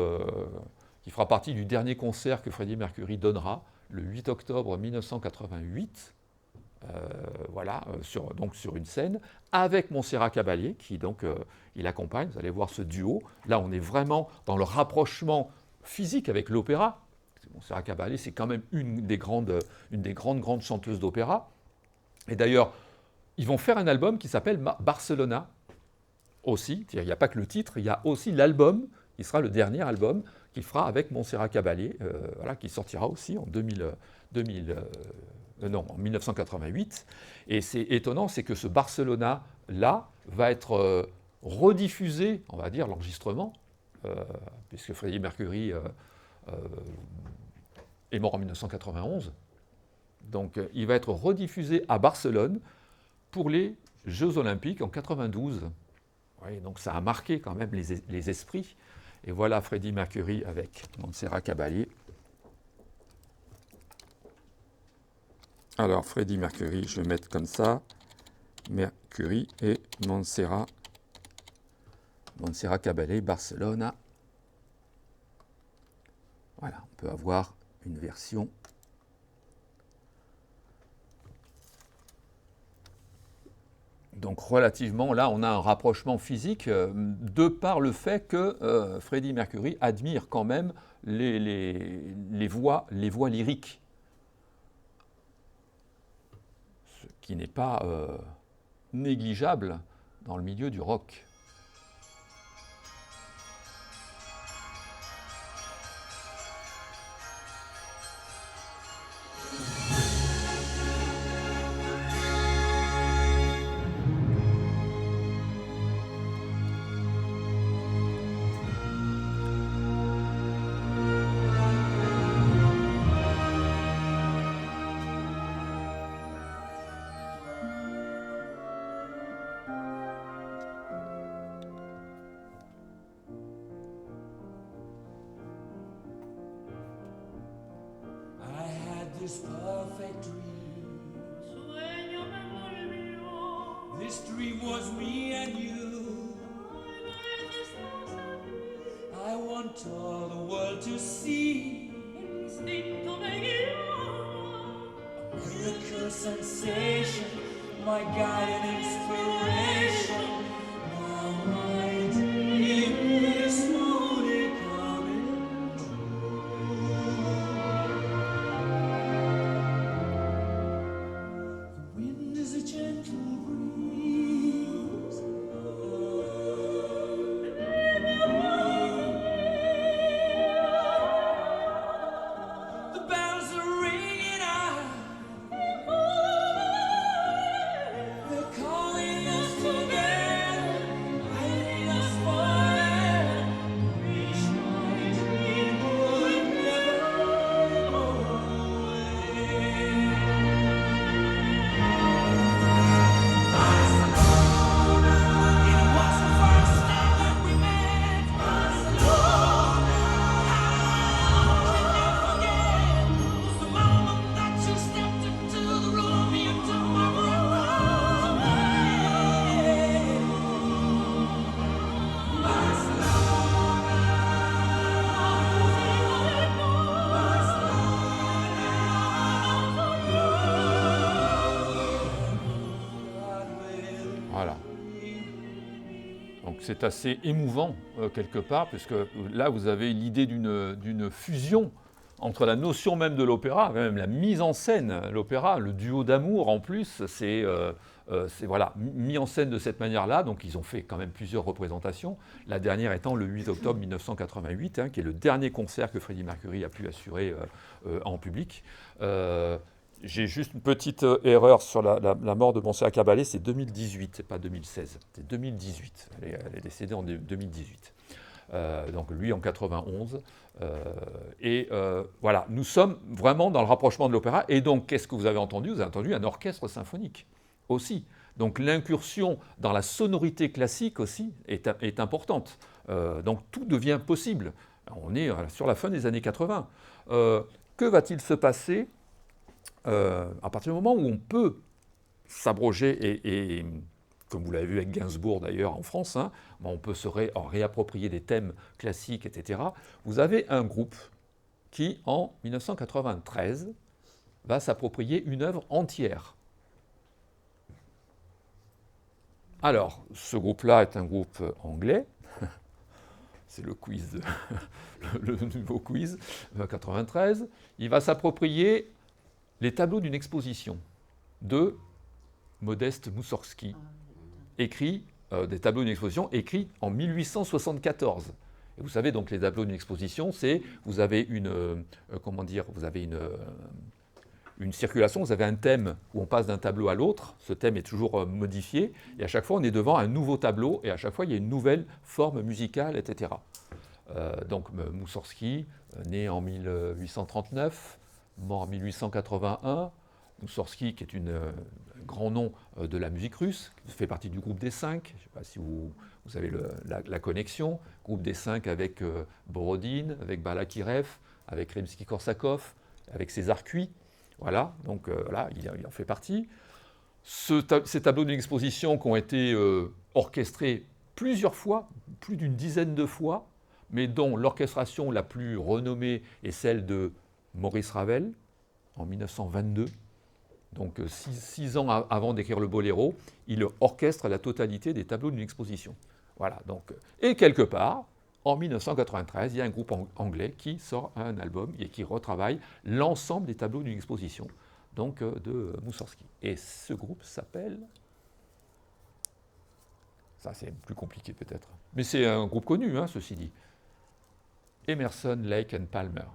qui fera partie du dernier concert que Freddie Mercury donnera le 8 octobre 1988. Donc sur une scène, avec Montserrat Caballé, qui donc il accompagne. Vous allez voir ce duo. Là, on est vraiment dans le rapprochement physique avec l'opéra. Montserrat Caballé, c'est quand même une des grandes chanteuses d'opéra. Et d'ailleurs, ils vont faire un album qui s'appelle Barcelona aussi. Il n'y a pas que le titre, il y a aussi l'album, qui sera le dernier album qu'il fera avec Montserrat Caballé, qui sortira aussi en 1988. Et c'est étonnant, c'est que ce Barcelona-là va être rediffusé, on va dire, l'enregistrement, puisque Freddie Mercury est mort en 1991. Donc il va être rediffusé à Barcelone pour les Jeux Olympiques en 92. Oui, donc ça a marqué quand même les esprits. Et voilà Freddie Mercury avec Montserrat Caballé. Alors, Freddie Mercury, je vais mettre comme ça, Mercury et Montserrat Caballé, Barcelona. Voilà, on peut avoir une version. Donc, relativement, là, on a un rapprochement physique de par le fait que Freddie Mercury admire quand même les voix lyriques. Qui n'est pas négligeable dans le milieu du rock.
This perfect dream. This dream was me and you. I want all the world to see a miracle sensation, my guide and inspiration. Now my dream is slowly coming true. Wind is a gentle breeze. The bells are ringing out. They're calling us together, guiding us forever. Wish my dream would never go away. It was the first time that we met. Barcelona, how can I forget the moment that you stepped into the room? You took my breath away.
Voilà. Donc c'est assez émouvant quelque part, puisque là vous avez l'idée d'une fusion entre la notion même de l'opéra, même la mise en scène. L'opéra, le duo d'amour en plus, c'est voilà, mis en scène de cette manière-là. Donc ils ont fait quand même plusieurs représentations. La dernière étant le 8 octobre 1988, qui est le dernier concert que Freddie Mercury a pu assurer en public. J'ai juste une petite erreur sur la mort de Montserrat Caballé, c'est 2018, c'est pas 2016, c'est 2018. Elle est décédée en 2018. Donc lui en 91. Voilà, nous sommes vraiment dans le rapprochement de l'opéra. Et donc, qu'est-ce que vous avez entendu? Vous avez entendu un orchestre symphonique aussi. Donc l'incursion dans la sonorité classique aussi est importante. Donc tout devient possible. On est sur la fin des années 80. Que va-t-il se passer à partir du moment où on peut s'abroger comme vous l'avez vu avec Gainsbourg d'ailleurs en France, hein, on peut se réapproprier des thèmes classiques, etc. Vous avez un groupe qui, en 1993, va s'approprier une œuvre entière. Alors, ce groupe-là est un groupe anglais. C'est le quiz, le nouveau quiz, 93. Il va s'approprier les tableaux d'une exposition de Modeste Moussorgsky, écrits, des tableaux d'une exposition écrits en 1874. Et vous savez, donc, les tableaux d'une exposition, c'est, vous avez une circulation, vous avez un thème où on passe d'un tableau à l'autre, ce thème est toujours modifié, et à chaque fois on est devant un nouveau tableau, et à chaque fois il y a une nouvelle forme musicale, etc. Donc Moussorgsky, né en 1839, mort en 1881, Moussorgsky qui est un grand nom de la musique russe, qui fait partie du groupe des 5, je ne sais pas si vous avez la connexion, groupe des 5 avec Borodine, avec Balakirev, avec Rimsky-Korsakov, avec César Cui. Voilà, donc là, il en fait partie. Ces tableaux d'une exposition qui ont été orchestrés plusieurs fois, plus d'une dizaine de fois, mais dont l'orchestration la plus renommée est celle de Maurice Ravel, en 1922. Donc 6 ans avant d'écrire le Boléro, il orchestre la totalité des tableaux d'une exposition. Voilà, donc, et quelque part, en 1993, il y a un groupe anglais qui sort un album et qui retravaille l'ensemble des tableaux d'une exposition, donc de Moussorgsky. Et ce groupe s'appelle... Ça, c'est plus compliqué peut-être. Mais c'est un groupe connu, hein, ceci dit. Emerson, Lake and Palmer.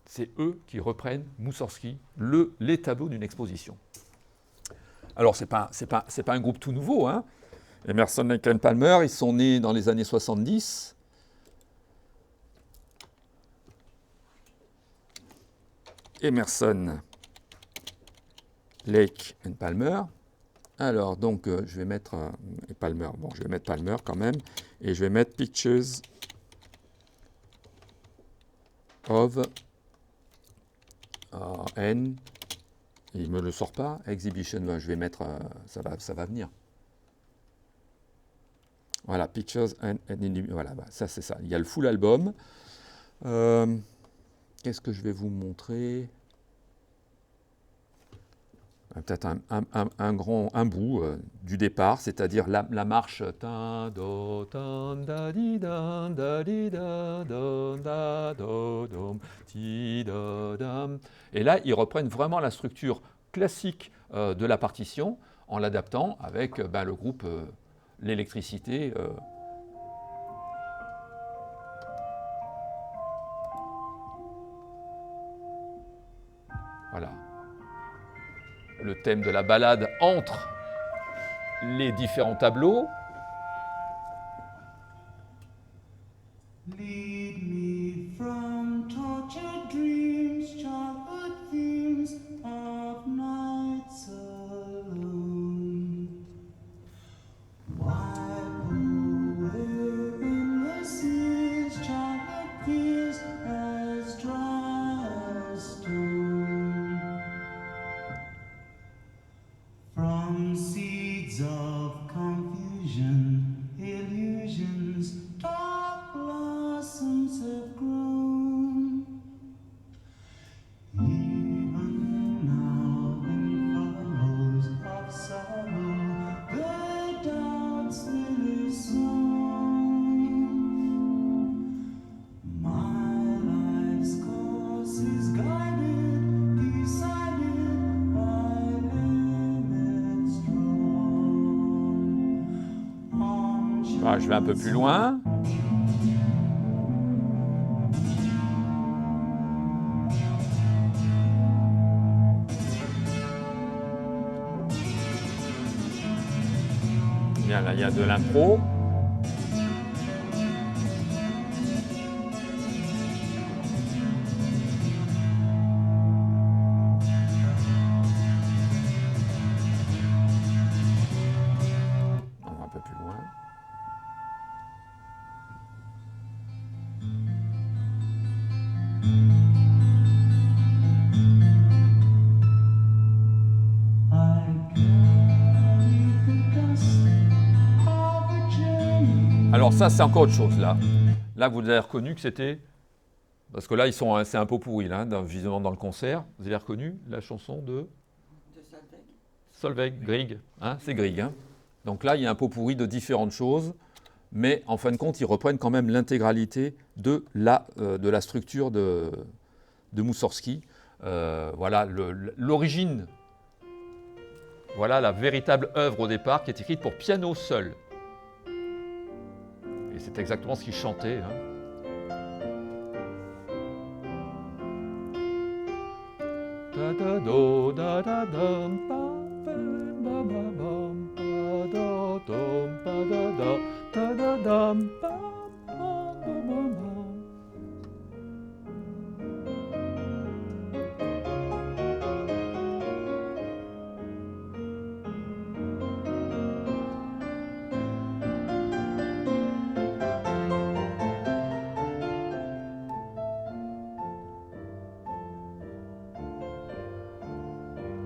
C'est eux qui reprennent Moussorgsky, les tableaux d'une exposition. Alors, ce n'est pas un groupe tout nouveau, hein. Emerson, Lake and Palmer, ils sont nés dans les années 70. Emerson, Lake and Palmer. Alors, donc, je vais mettre Palmer. Bon, je vais mettre Palmer quand même. Et je vais mettre Pictures of N. Il ne me le sort pas. Exhibition, je vais mettre. Ça va venir. Voilà, Pictures and voilà, ça c'est ça. Il y a le full album. Qu'est-ce que je vais vous montrer? Peut-être un bout du départ, c'est-à-dire la marche. Et là, ils reprennent vraiment la structure classique de la partition en l'adaptant avec le groupe l'électricité. Voilà. Le thème de la ballade entre les différents tableaux.
Lead me from tortured dreams, childhood themes of nights alone. Wipe away endless years, childhood fears as dry as stone. From seeds of confusion, illusions, dark blossoms have grown. Even now in furrows of sorrow, the doubts lily sown. My life's course is guided, decided by limits drawn.
Voilà, je vais un peu plus loin. Bien, là, il y a de l'impro. On va un peu plus loin.
I carried the
Alors ça, c'est encore autre chose, là. Là, vous avez reconnu que c'était... Parce que là, c'est un pot pourri, là, visiblement dans le concert. Vous avez reconnu la chanson de
Solveig.
Solveig, Grieg. Hein, c'est Grieg. Hein. Donc là, il y a un pot pourri de différentes choses. Mais en fin de compte, ils reprennent quand même l'intégralité de la structure de Moussorgsky. Voilà l'origine, voilà la véritable œuvre au départ qui est écrite pour piano seul. Et c'est exactement ce qu'il chantait. Hein.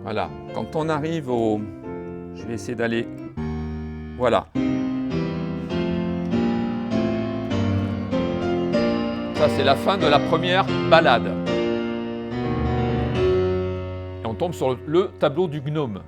Voilà, quand on arrive au... Je vais essayer d'aller... Voilà. Ça, c'est la fin de la première ballade. Et on tombe sur le tableau du gnome.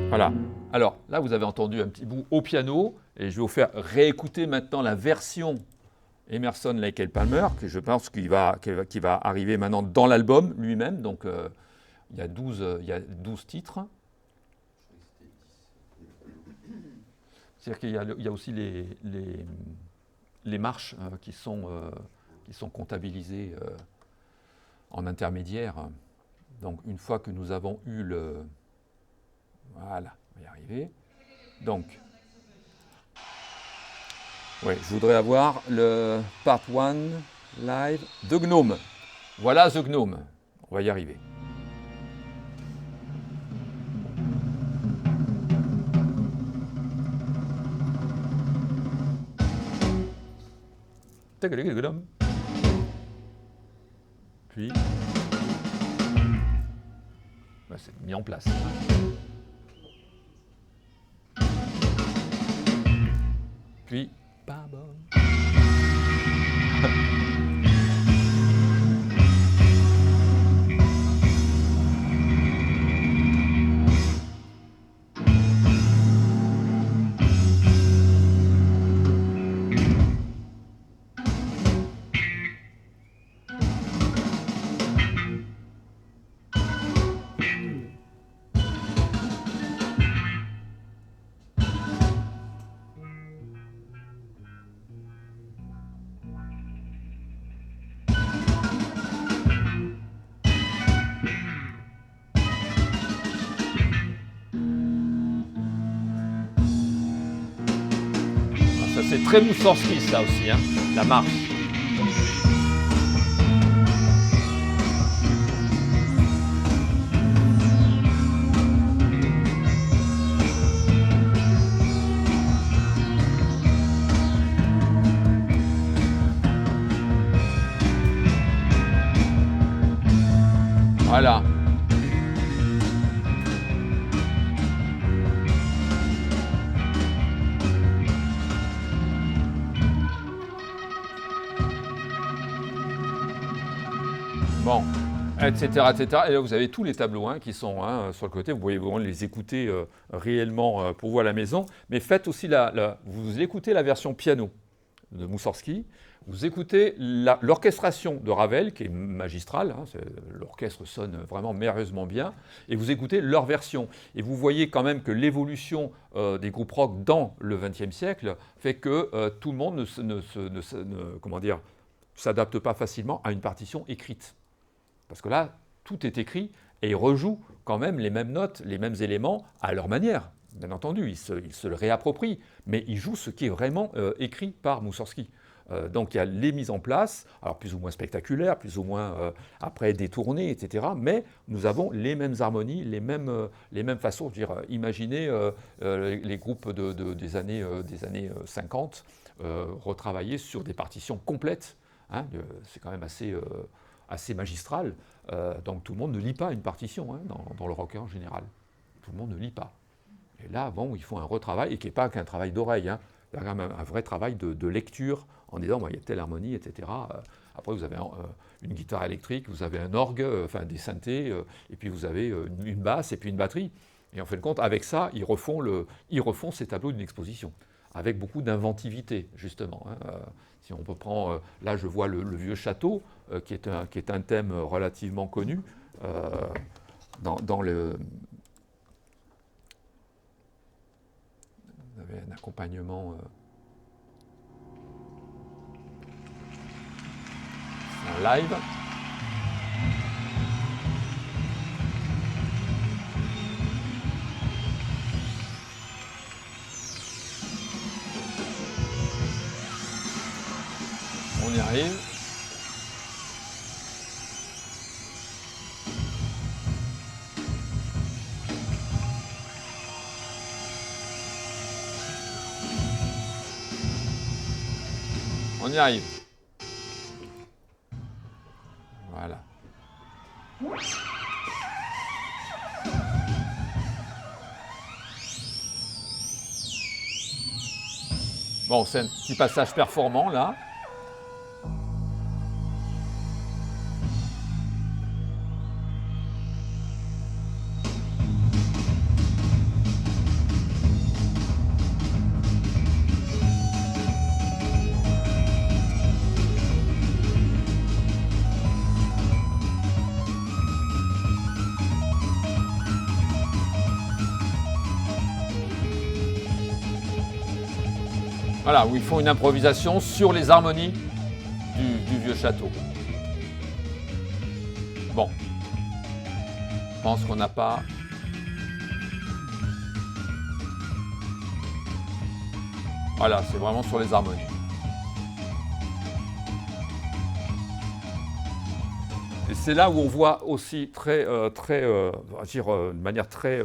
Voilà. Alors, là, vous avez entendu un petit bout au piano, et je vais vous faire réécouter maintenant la version Emerson, Lake et Palmer, que je pense qu'il va arriver maintenant dans l'album lui-même. Donc, il y a 12 titres. C'est-à-dire qu'il y a aussi les marches qui sont comptabilisées en intermédiaire. Donc, une fois que nous avons eu le... Voilà, on va y arriver. Donc, oui, je voudrais avoir le Part 1 live de Gnome. Voilà The Gnome. On va y arriver. Puis, ben, c'est mis en place. Puis, pas bon. C'est très Moussorgsky, ça aussi, hein, la marche. Voilà. Bon, etc., etc. Et là, vous avez tous les tableaux qui sont sur le côté. Vous pouvez vraiment les écouter réellement pour vous à la maison. Mais faites aussi vous écoutez la version piano de Moussorgsky. Vous écoutez l'orchestration de Ravel, qui est magistrale. L'orchestre sonne vraiment merveilleusement bien. Et vous écoutez leur version. Et vous voyez quand même que l'évolution des groupes rock dans le XXe siècle fait que tout le monde ne s'adapte pas facilement à une partition écrite. Parce que là, tout est écrit et ils rejouent quand même les mêmes notes, les mêmes éléments à leur manière. bien entendu, il se le réapproprie, mais il joue ce qui est vraiment écrit par Moussorgsky. Donc il y a les mises en place, alors plus ou moins spectaculaires, plus ou moins après détournées, etc. Mais nous avons les mêmes harmonies, les mêmes façons. Je veux dire, imaginez les groupes des années 50 retravailler sur des partitions complètes. Hein, c'est quand même assez magistral. Donc tout le monde ne lit pas une partition hein, dans le rock en général. Tout le monde ne lit pas. Et là, bon, ils font un retravail, et qui n'est pas qu'un travail d'oreille. Hein. Il y a quand même un vrai travail de lecture en disant, il y a telle harmonie, etc. Après, vous avez une guitare électrique, vous avez un orgue, enfin des synthés, et puis vous avez une basse et puis une batterie. Et en fin de compte, avec ça, ils refont ces tableaux d'une exposition, avec beaucoup d'inventivité, justement. Hein. Si on peut prendre, là, je vois le vieux château, qui est un thème relativement connu dans le... Vous avez un accompagnement... un live. On y arrive. On y arrive. Voilà. Bon, c'est un petit passage performant là. Voilà, où ils font une improvisation sur les harmonies du vieux château. Bon, je pense qu'on n'a pas... Voilà, c'est vraiment sur les harmonies. Et c'est là où on voit aussi de manière très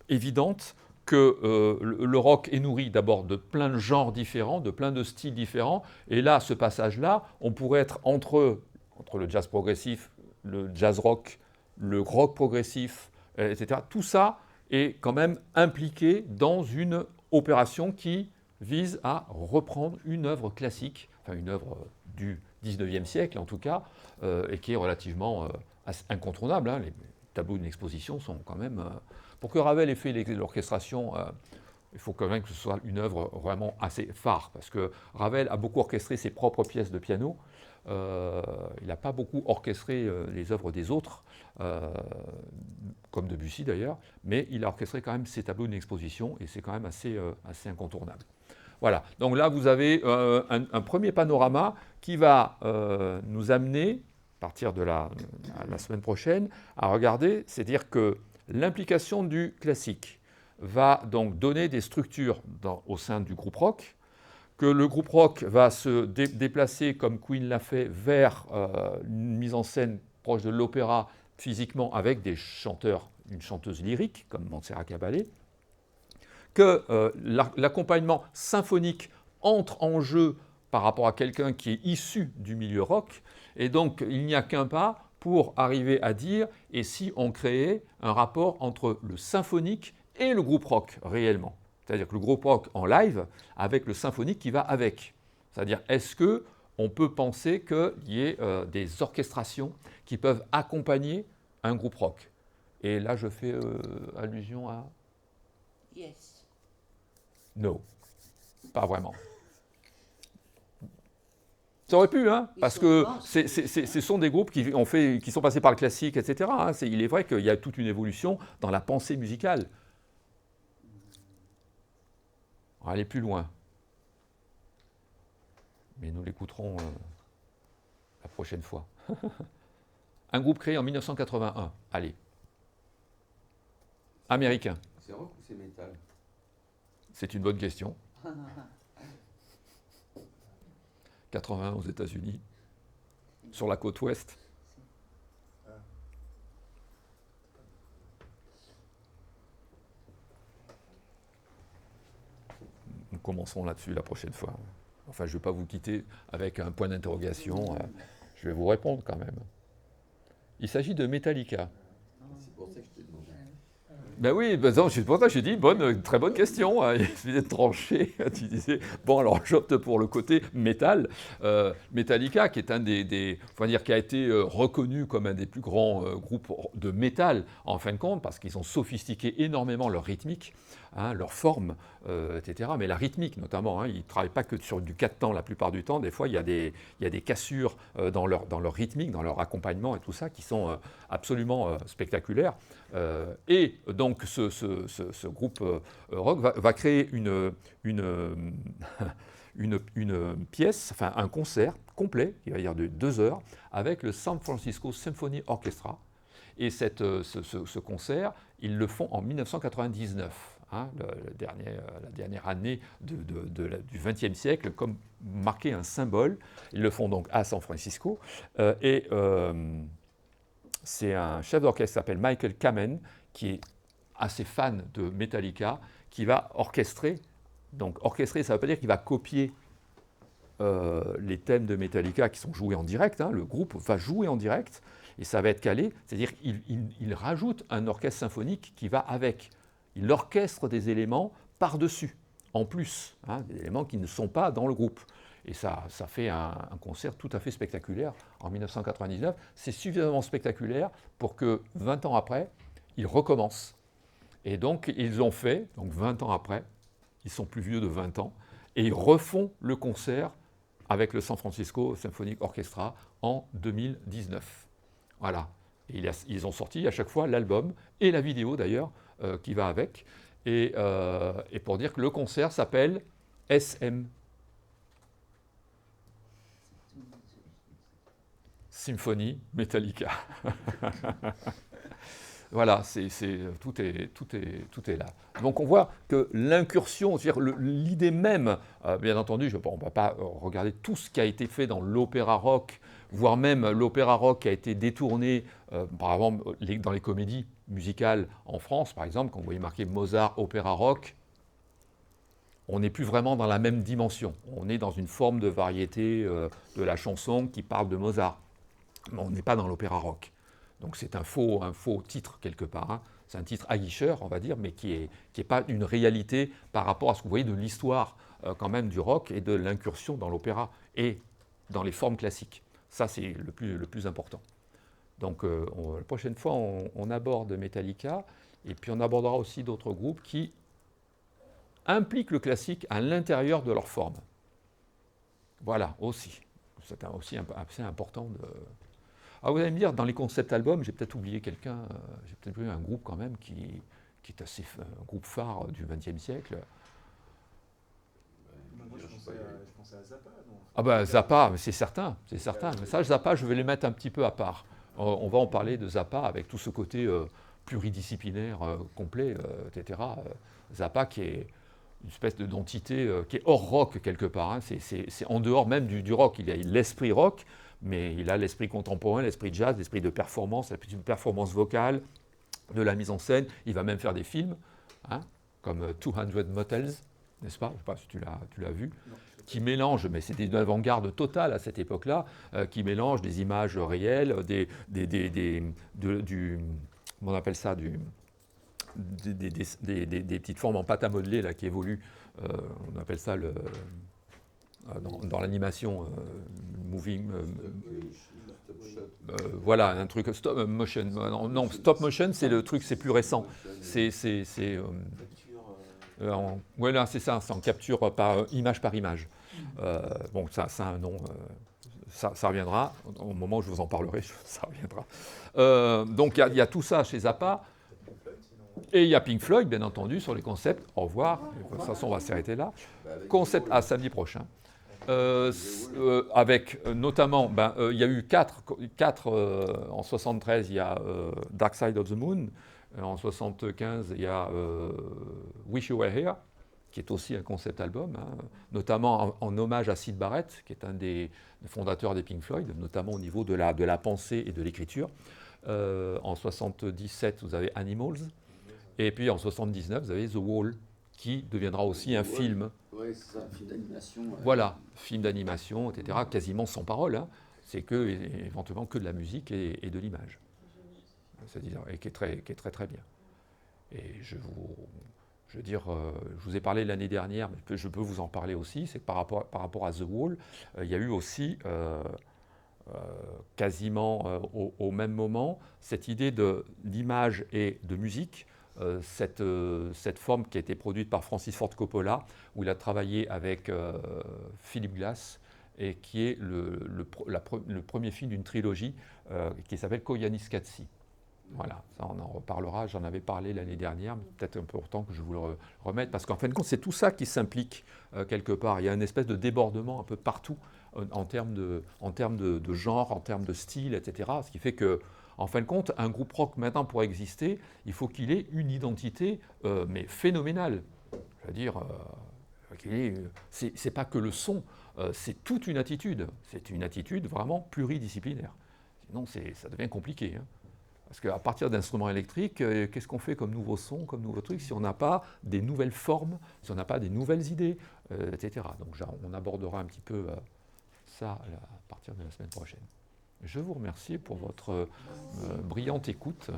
évidente que le rock est nourri d'abord de plein de genres différents, de plein de styles différents. Et là, ce passage-là, on pourrait être entre le jazz progressif, le jazz rock, le rock progressif, etc. Tout ça est quand même impliqué dans une opération qui vise à reprendre une œuvre classique, enfin une œuvre du 19e siècle en tout cas, et qui est relativement incontournable. Hein. Les tableaux d'une exposition sont quand même... Pour que Ravel ait fait l'orchestration, il faut quand même que ce soit une œuvre vraiment assez phare, parce que Ravel a beaucoup orchestré ses propres pièces de piano. Il n'a pas beaucoup orchestré les œuvres des autres, comme Debussy d'ailleurs, mais il a orchestré quand même ses tableaux d'une exposition, et c'est quand même assez incontournable. Voilà, donc là vous avez un premier panorama qui va nous amener, à partir de la semaine prochaine, à regarder, c'est-à-dire que l'implication du classique va donc donner des structures au sein du groupe rock, que le groupe rock va se déplacer, comme Queen l'a fait, vers une mise en scène proche de l'opéra physiquement, avec des chanteurs, une chanteuse lyrique, comme Montserrat Caballé, que l'accompagnement symphonique entre en jeu par rapport à quelqu'un qui est issu du milieu rock, et donc il n'y a qu'un pas pour arriver à dire, et si on créait un rapport entre le symphonique et le groupe rock réellement, c'est-à-dire que le groupe rock en live avec le symphonique qui va avec. C'est-à-dire, est-ce qu'on peut penser qu'il y ait des orchestrations qui peuvent accompagner un groupe rock? Et là, je fais allusion à...
Yes.
Non, pas vraiment. Ça aurait pu, hein, parce que ce sont des groupes qui sont passés par le classique, etc. Hein. Il est vrai qu'il y a toute une évolution dans la pensée musicale. On va aller plus loin. Mais nous l'écouterons la prochaine fois. Un groupe créé en 1981. Allez. Américain.
C'est rock ou c'est métal?
C'est une bonne question. 80 aux États-Unis, sur la côte ouest. Nous commencerons là-dessus la prochaine fois. Enfin, je ne vais pas vous quitter avec un point d'interrogation. Je vais vous répondre quand même. Il s'agit de Metallica.
C'est pour ça que je te demande.
Ben oui, ben non, c'est pour ça que j'ai dit très bonne question. Hein. Il suffit d'être tranché. Tu disais, bon, alors j'opte pour le côté métal. Metallica, qui est faut dire, qui a été reconnu comme un des plus grands groupes de métal, en fin de compte, parce qu'ils ont sophistiqué énormément leur rythmique, hein, leur forme, etc. Mais la rythmique, notamment, hein, ils ne travaillent pas que sur du 4 temps la plupart du temps. Des fois, il y a des cassures dans leur rythmique, dans leur accompagnement et tout ça, qui sont absolument spectaculaires. Et donc, ce groupe rock va créer une pièce, enfin un concert complet, qui va dire de 2 heures, avec le San Francisco Symphony Orchestra. Et ce concert, ils le font en 1999. Hein, la dernière année du XXe siècle, comme marquer un symbole. Ils le font donc à San Francisco. C'est un chef d'orchestre qui s'appelle Michael Kamen, qui est assez fan de Metallica, qui va orchestrer. Donc orchestrer, ça ne veut pas dire qu'il va copier les thèmes de Metallica qui sont joués en direct. Hein, le groupe va jouer en direct et ça va être calé. C'est-à-dire qu'il rajoute un orchestre symphonique qui va avec. Il orchestre des éléments par-dessus, en plus, hein, des éléments qui ne sont pas dans le groupe. Et ça fait un concert tout à fait spectaculaire en 1999. C'est suffisamment spectaculaire pour que 20 ans après, ils recommencent. Et donc, ils ont fait, donc 20 ans après, ils sont plus vieux de 20 ans, et ils refont le concert avec le San Francisco Symphonic Orchestra en 2019. Voilà. Et ils ont sorti à chaque fois l'album et la vidéo d'ailleurs qui va avec. Et pour dire que le concert s'appelle SM. Symphonie Metallica. Voilà, tout est là. Donc on voit que l'incursion, c'est-à-dire l'idée même, bien entendu, on ne va pas regarder tout ce qui a été fait dans l'opéra rock, voire même l'opéra rock qui a été détourné, par exemple, dans les comédies musicales en France, par exemple, quand vous voyez marqué Mozart, opéra rock, on n'est plus vraiment dans la même dimension. On est dans une forme de variété de la chanson qui parle de Mozart. Mais on n'est pas dans l'opéra rock. Donc c'est un faux titre quelque part. Hein. C'est un titre aguicheur, on va dire, mais qui est pas une réalité par rapport à ce que vous voyez de l'histoire quand même du rock et de l'incursion dans l'opéra et dans les formes classiques. Ça, c'est le plus important. Donc la prochaine fois, on aborde Metallica et puis on abordera aussi d'autres groupes qui impliquent le classique à l'intérieur de leur forme. Voilà, aussi. C'est aussi assez important de... Ah, vous allez me dire, dans les concept albums, j'ai peut-être oublié quelqu'un, j'ai peut-être oublié un groupe quand même qui est assez un groupe phare du XXe siècle.
Moi, je pensais à Zappa. Non,
ah ben Zappa, c'est certain, c'est certain. Mais ça, Zappa, je vais les mettre un petit peu à part. On va en parler de Zappa avec tout ce côté pluridisciplinaire, complet, etc. Zappa qui est une espèce d'entité qui est hors rock quelque part. Hein. C'est en dehors même du rock. Il a l'esprit rock, mais il a l'esprit contemporain, l'esprit jazz, l'esprit de performance, l'esprit de performance vocale, de la mise en scène. Il va même faire des films, hein, comme 200 Motels, n'est-ce pas? Je ne sais pas si tu l'as vu, qui mélange, mais c'était une avant-garde totale à cette époque-là, qui mélange des images réelles, comment on appelle ça, des petites formes en pâte à modeler là, qui évoluent, on appelle ça dans l'animation moving, voilà, un truc stop motion. Non, stop motion, c'est le truc, c'est plus récent. Voilà, c'est ça, c'est en capture image par image. Bon, ça a un nom, ça reviendra. Au moment où je vous en parlerai, ça reviendra. Donc il y a tout ça chez Zappa. Et il y a Pink Floyd, bien entendu, sur les concepts. Au revoir. De toute façon, on va s'arrêter là. Concept à samedi prochain. Avec notamment, il y a eu quatre en 73, il y a Dark Side of the Moon. En 75, il y a Wish You Were Here, qui est aussi un concept album, hein, notamment en hommage à Syd Barrett, qui est un des fondateurs des Pink Floyd, notamment au niveau de la pensée et de l'écriture. En 77, vous avez Animals, et puis en 79, vous avez The Wall, qui deviendra aussi un film.
Oui, c'est ça, un film d'animation.
Voilà, film d'animation, etc., quasiment sans parole. Hein. C'est que, éventuellement que de la musique et de l'image. C'est-à-dire, et qui est très très bien. Et je veux dire, je vous ai parlé l'année dernière, mais je peux vous en parler aussi, c'est que par rapport à The Wall, il y a eu aussi, quasiment au même moment, cette idée d'image et de musique, cette forme qui a été produite par Francis Ford Coppola, où il a travaillé avec Philip Glass, et qui est le premier film d'une trilogie qui s'appelle Koyaanisqatsi. Voilà, ça on en reparlera, j'en avais parlé l'année dernière, mais peut-être un peu temps que je vous le remette, parce qu'en fin de compte, c'est tout ça qui s'implique quelque part. Il y a une espèce de débordement un peu partout en termes de genre, en termes de style, etc. Ce qui fait que, en fin de compte, un groupe rock maintenant pour exister, il faut qu'il ait une identité, mais phénoménale. Je veux dire, c'est pas que le son, c'est toute une attitude. C'est une attitude vraiment pluridisciplinaire. Sinon, ça devient compliqué. Hein. Parce qu'à partir d'instruments électriques, qu'est-ce qu'on fait comme nouveaux sons, comme nouveaux trucs, si on n'a pas des nouvelles formes, si on n'a pas des nouvelles idées, etc. Donc on abordera un petit peu ça à partir de la semaine prochaine. Je vous remercie pour votre brillante écoute.